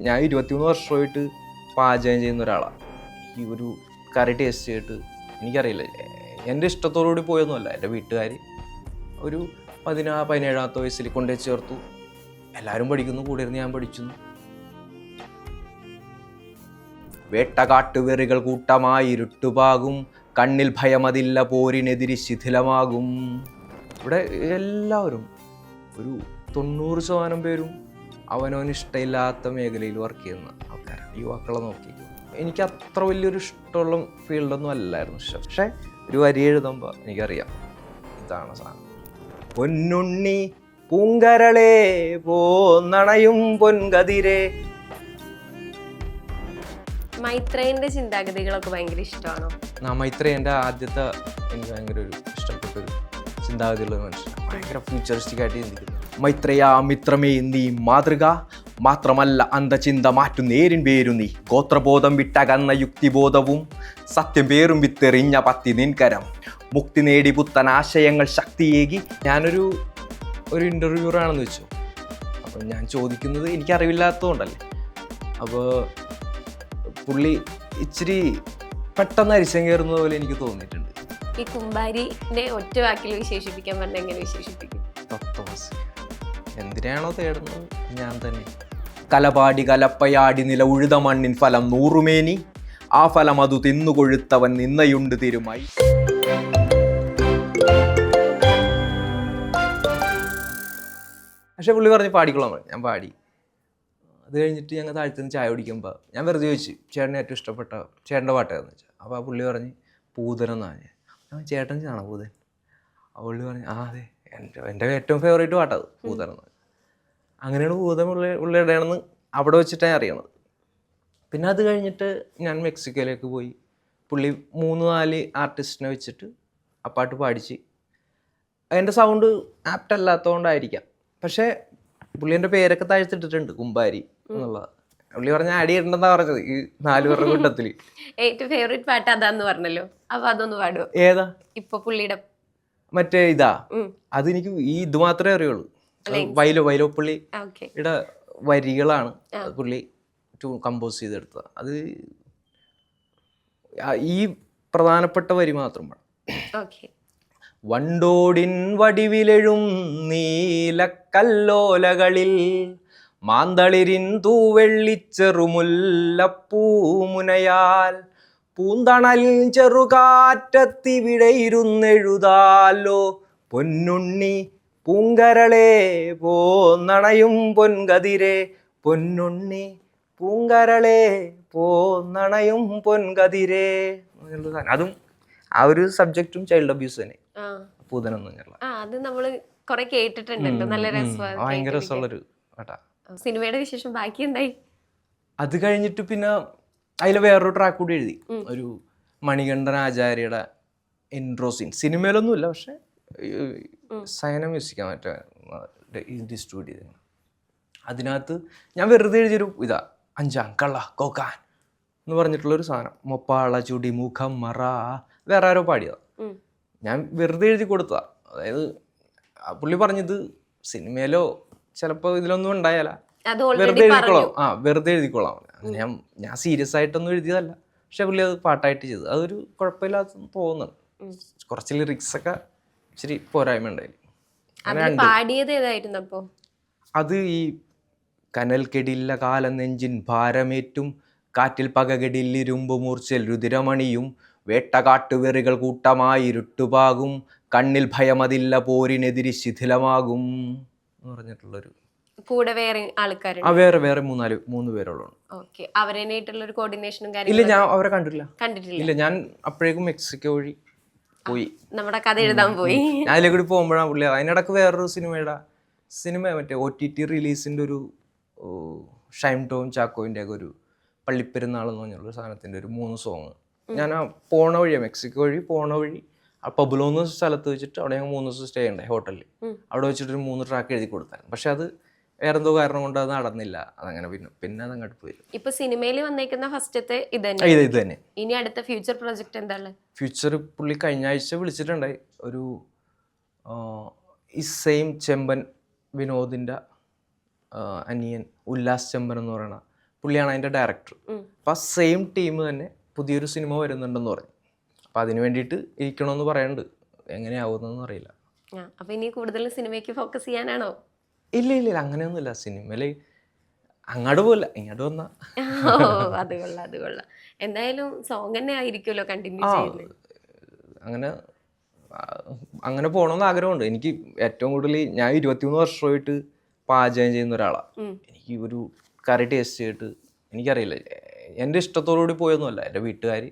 ഞാൻ 23 വർഷമായിട്ട് പാചകം ചെയ്യുന്ന ഒരാളാണ്. ഈ ഒരു കറി ടേസ്റ്റ് ചെയ്തിട്ട് എനിക്കറിയില്ല, എൻ്റെ ഇഷ്ടത്തോടുകൂടി പോയൊന്നുമല്ല. എൻ്റെ വീട്ടുകാർ ഒരു 17-ാമത്തെ വയസ്സിൽ കൊണ്ടേ ചേർത്തു. എല്ലാവരും പഠിക്കുന്നു, കൂടെ ഇരുന്ന് ഞാൻ പഠിച്ചു. വേട്ടകാട്ടുവെറികൾ കൂട്ടമായി ഇരുട്ടുപാകും, കണ്ണിൽ ഭയമതില്ല പോരിനെതിരി ശിഥിലമാകും. ഇവിടെ എല്ലാവരും ഒരു 90% പേരും അവനവന് ഇഷ്ടമില്ലാത്ത മേഖലയിൽ വർക്ക് ചെയ്യുന്ന ആൾക്കാരാണ്, യുവാക്കളെ നോക്കി. എനിക്ക് അത്ര വലിയൊരു ഇഷ്ടമുള്ള ഫീൽഡൊന്നും അല്ലായിരുന്നു. പക്ഷേ ഒരു വരി എഴുതുമ്പോൾ എനിക്കറിയാം ഇതാണ് സാധനം. പൊന്നുണ്ണി പൂങ്കരളേ പോന്നണയും പൊൻകതിരേ. മൈത്രേയന്റെ ചിന്താഗതികളൊക്കെ ഭയങ്കര ഇഷ്ടമാണോ? മൈത്രേയൻ്റെ ആദ്യത്തെ എനിക്ക് ഭയങ്കര ഒരു ഇഷ്ടപ്പെട്ടൊരു ചിന്താഗതിയുള്ള മനുഷ്യനാണ്. ഭയങ്കര ഫ്യൂച്ചറിസ്റ്റിക് ആയിട്ട് ചിന്തിക്കുന്നു. മൈത്രേയ മിത്രമേ നീ മാതൃക, മാത്രമല്ല അന്ധചിന്ത മാറ്റും നേരിൻ പേരു നീ. ഗോത്രബോധം വിട്ടകന്ന യുക്തിബോധവും സത്യം പേരും വിത്തെറിഞ്ഞ പത്തി നിൻകരം. മുക്തി നേടി പുത്തൻ ആശയങ്ങൾ ശക്തിയേകി. ഞാനൊരു ഇൻ്റർവ്യൂവർ ആണെന്ന് വെച്ചു. അപ്പം ഞാൻ ചോദിക്കുന്നത് എനിക്കറിവില്ലാത്തതുകൊണ്ടല്ലേ. അപ്പോൾ പുള്ളി ഇച്ചിരി പെട്ടെന്ന് അരിശം കയറുന്നത് പോലെ എനിക്ക് തോന്നിയിട്ടുണ്ട്. ഈ കുമ്പാരിനെ ഒറ്റ വാക്കിൽ വിശേഷിപ്പിക്കാൻ പറഞ്ഞാൽ എങ്ങനെ വിശേഷിപ്പിക്കും? തത്വമസി. എന്തിനാണോ തേടുന്നത് ഞാൻ തന്നെ. കലപാടി കലപ്പയാടി നില ഉഴുത മണ്ണിൻ ഫലം നൂറുമേനി, ആ ഫലം അതു തിന്നുകൊഴുത്തവൻ നിന്നയുണ്ട് തിരുമായി. പക്ഷെ പുള്ളി പറഞ്ഞ് പാടിക്കൊള്ളാൻ പറഞ്ഞു. ഞാൻ പാടി. അത് കഴിഞ്ഞിട്ട് ഞങ്ങൾ താഴ്ത്തുനിന്ന് ചായ കുടിക്കുമ്പോൾ ഞാൻ വെറുതെ ചോദിച്ചു, ചേട്ടന് ഏറ്റവും ഇഷ്ടപ്പെട്ട ചേട്ടൻ്റെ പാട്ടാന്ന് വെച്ചാൽ. അപ്പോൾ ആ പുള്ളി പറഞ്ഞ് പൂതനം എന്നാണ്. ഞാൻ ചേട്ടൻ ചാണോ പൂതൻ? ആ പുള്ളി പറഞ്ഞ് അതെ, എൻ്റെ ഏറ്റവും ഫേവറേറ്റ് പാട്ടത് പൂതനം എന്ന്. അങ്ങനെയാണ് പൂതൻ പുള്ളിയുടെയാണെന്ന് അവിടെ വെച്ചിട്ടാണ് അറിയണത്. പിന്നെ അത് കഴിഞ്ഞിട്ട് ഞാൻ മെക്സിക്കോയിലേക്ക് പോയി. പുള്ളി 3-4 ആർട്ടിസ്റ്റിനെ വെച്ചിട്ട് ആ പാട്ട് പാടിച്ച്. അതിൻ്റെ സൗണ്ട് ആപ്റ്റ് അല്ലാത്തതുകൊണ്ടായിരിക്കാം, പക്ഷേ പുള്ളിൻ്റെ പേരൊക്കെ താഴ്ത്തിട്ടിട്ടുണ്ട്, കുമ്പാരി എന്നുള്ളത്. പുള്ളി പറഞ്ഞ ആഡ് ചെയ്തിട്ടുണ്ടെന്നാ പറഞ്ഞത് ഈ 4 പേരുടെ കൂട്ടത്തിൽ. ഏറ്റവും ഫേവറേറ്റ് പാട്ട് അതാന്ന് പറഞ്ഞല്ലോ, അപ്പൊ അതൊന്ന് പാടുമോ? ഏതാ? ഇപ്പൊ പുള്ളിയുടെ മറ്റേ ഇതാ. അതെനിക്ക് ഇത് മാത്രമേ അറിയുള്ളൂ. വൈലോപ്പള്ളിയുടെ വരികളാണ് പുള്ളി കമ്പോസ് ചെയ്തെടുത്തത്. അത് ഈ പ്രധാനപ്പെട്ട വരി മാത്രം പാടാം. വണ്ടോടിൻ വടിവിലെഴും നീലക്കല്ലോലകളിൽ മാന്തളിരിൻ തൂവെള്ളിച്ചെറുമുല്ലപ്പൂമുനയാൽ പൂന്തണലിൽ ചെറുകാറ്റത്തിവിടെയിരുന്നെഴുതാലോ പൊന്നുണ്ണി പൂങ്കരളേ പോന്നണയും പൊൻകതിരേ. പൊന്നുണ്ണി പൂങ്കരളേ പോന്നണയും പൊൻകതിരേ. അതും ആ ഒരു സബ്ജക്റ്റും ചൈൽഡ് അബ്യൂസ് തന്നെ. പൂതനം അത് നമ്മള് കൊറേ കേട്ടിട്ടുണ്ടല്ലോ, നല്ല രസമാണ്, ഭയങ്കര രസമുള്ളൊരു പാട്ടാ. സിനിമയുടെ വിശേഷം ബാക്കി എന്തായി? അത് കഴിഞ്ഞിട്ട് പിന്നെ അതിൽ വേറൊരു ട്രാക്ക് കൂടി എഴുതി. ഒരു മണികണ്ഠൻ ആചാര്യയുടെ ഇൻട്രോ സീൻ. സിനിമയിലൊന്നുമില്ല, പക്ഷെ സൈന മ്യൂസിക്കാ മറ്റേ ഡിസ്ട്രിബ്യൂട്ട് ചെയ്തത്. അതിനകത്ത് ഞാൻ വെറുതെ എഴുതിയൊരു ഇതാ, 5 കള്ള കോക്കാൻ എന്ന് പറഞ്ഞിട്ടുള്ളൊരു സാധനം. മൊപ്പാള ചുടി മുഖം മറ, വേറെ ആരോ പാടിയതാ. ഞാൻ വെറുതെ എഴുതി കൊടുത്തതാ. അതായത് പുള്ളി പറഞ്ഞത് സിനിമയിലോ ചിലപ്പോൾ ഇതിലൊന്നും ഉണ്ടായാല, വെറുതെ എഴുതിക്കൊള്ളാം. വെറുതെ എഴുതിക്കൊള്ളാം. ഞാൻ സീരിയസ് ആയിട്ടൊന്നും എഴുതിയതല്ല, പക്ഷെ പുള്ളി അത് പാട്ടായിട്ട് ചെയ്തു. അതൊരു കുഴപ്പമില്ലാത്ത തോന്നുന്നു. കുറച്ച് ലിറിക്സ് ഒക്കെ ഇച്ചിരി പോരായ്മ ഉണ്ടായി. അത് ഈ കനൽ കെടില്ല കാലം നെഞ്ചിൻ ഭാരമേറ്റും, കാറ്റിൽ പകകെടിൽ ഇരുമ്പ് മൂർച്ചൽ രുതിരമണിയും, വേട്ടകാട്ടുവെറികൾ കൂട്ടമായി ഇരുട്ടുപാകും, കണ്ണിൽ ഭയമതില്ല പോരിനെതിരി ശിഥിലമാകും എന്ന് പറഞ്ഞിട്ടുള്ളൊരു. കൂടെ വേറെ ആൾക്കാരുണ്ട്? വേറെ 3 പേരോളം. ഇല്ല, ഞാൻ അവരെ കണ്ടിട്ടില്ല. ഇല്ല, ഞാൻ അപ്പോഴേക്കും മെക്സിക്കോ വഴി പോയി, നമ്മുടെ കഥ എഴുതാൻ പോയി. ഞാൻ അതിലെ കൂടി പോകുമ്പോഴാണ് പുള്ളി. അതിനിടക്ക് വേറൊരു സിനിമ മറ്റേ OTT റിലീസിൻ്റെ ഒരു ഷൈം ടോം ചാക്കോവിൻ്റെ ഒക്കെ ഒരു പള്ളിപ്പെരുന്നാൾ എന്ന് പറഞ്ഞുള്ളൊരു സാധനത്തിൻ്റെ ഒരു 3 സോങ് ഞാൻ പോണ വഴിയാണ്, മെക്സിക്കോ വഴി പോണ വഴി ആ പബ്ലോന്ന് സ്ഥലത്ത് വെച്ചിട്ട് അവിടെ ഞങ്ങൾ 3 ദിവസം സ്റ്റേ ഉണ്ടായി ഹോട്ടലിൽ. അവിടെ വെച്ചിട്ടൊരു 3 ട്രാക്ക് എഴുതി കൊടുത്തായിരുന്നു. പക്ഷെ അത് വേറെന്തോ കാരണം കൊണ്ട് അത് നടന്നില്ല. അതങ്ങനെ പിന്നെ അത് അങ്ങോട്ട് പോയി. ഇപ്പൊ സിനിമയിൽ വന്നേക്കുന്ന ഫസ്റ്റത്തെ ഇത് തന്നെ. ഇനി അടുത്ത ഫ്യൂച്ചർ പ്രൊജക്ട് എന്താണ്? ഫ്യൂച്ചർ പുള്ളി കഴിഞ്ഞ ആഴ്ച വിളിച്ചിട്ടുണ്ടായി. ഒരു ഇസൈം ചെമ്പൻ വിനോദിൻ്റെ അനിയൻ ഉല്ലാസ് ചെമ്പൻ എന്ന് പറയുന്ന പുള്ളിയാണ് അതിൻ്റെ ഡയറക്ടർ. അപ്പോൾ ആ സെയിം ടീം തന്നെ പുതിയൊരു സിനിമ വരുന്നുണ്ടെന്ന് പറഞ്ഞു. അപ്പോൾ അതിന് വേണ്ടിയിട്ട് ഇരിക്കണമെന്ന് പറയുന്നുണ്ട്. എങ്ങനെയാവുന്നതെന്ന് അറിയില്ല. അപ്പോൾ ഇനി കൂടുതൽ സിനിമയ്ക്ക് ഫോക്കസ് ചെയ്യാനാണോ? ഇല്ല അങ്ങനെയൊന്നുമില്ല. സിനിമയിൽ അങ്ങോട്ട് പോകില്ല, ഇങ്ങോട്ട് വന്നാ. അത് കൊള്ളാം. എന്തായാലും സോങ് തന്നെ ആയിരിക്കുമല്ലോ കണ്ടിന്യൂ ചെയ്യുന്നത്. അങ്ങനെ പോകണമെന്ന് ആഗ്രഹമുണ്ട്. എനിക്ക് ഏറ്റവും കൂടുതൽ ഞാൻ 23 വർഷമായിട്ട് പാചകം ചെയ്യുന്ന ഒരാളാണ്. എനിക്ക് ഒരു കറി ടേസ്റ്റ് ചെയ്തിട്ട് എനിക്കറിയില്ല, എൻ്റെ ഇഷ്ടത്തോടുകൂടി പോയൊന്നുമല്ല. എൻ്റെ വീട്ടുകാർ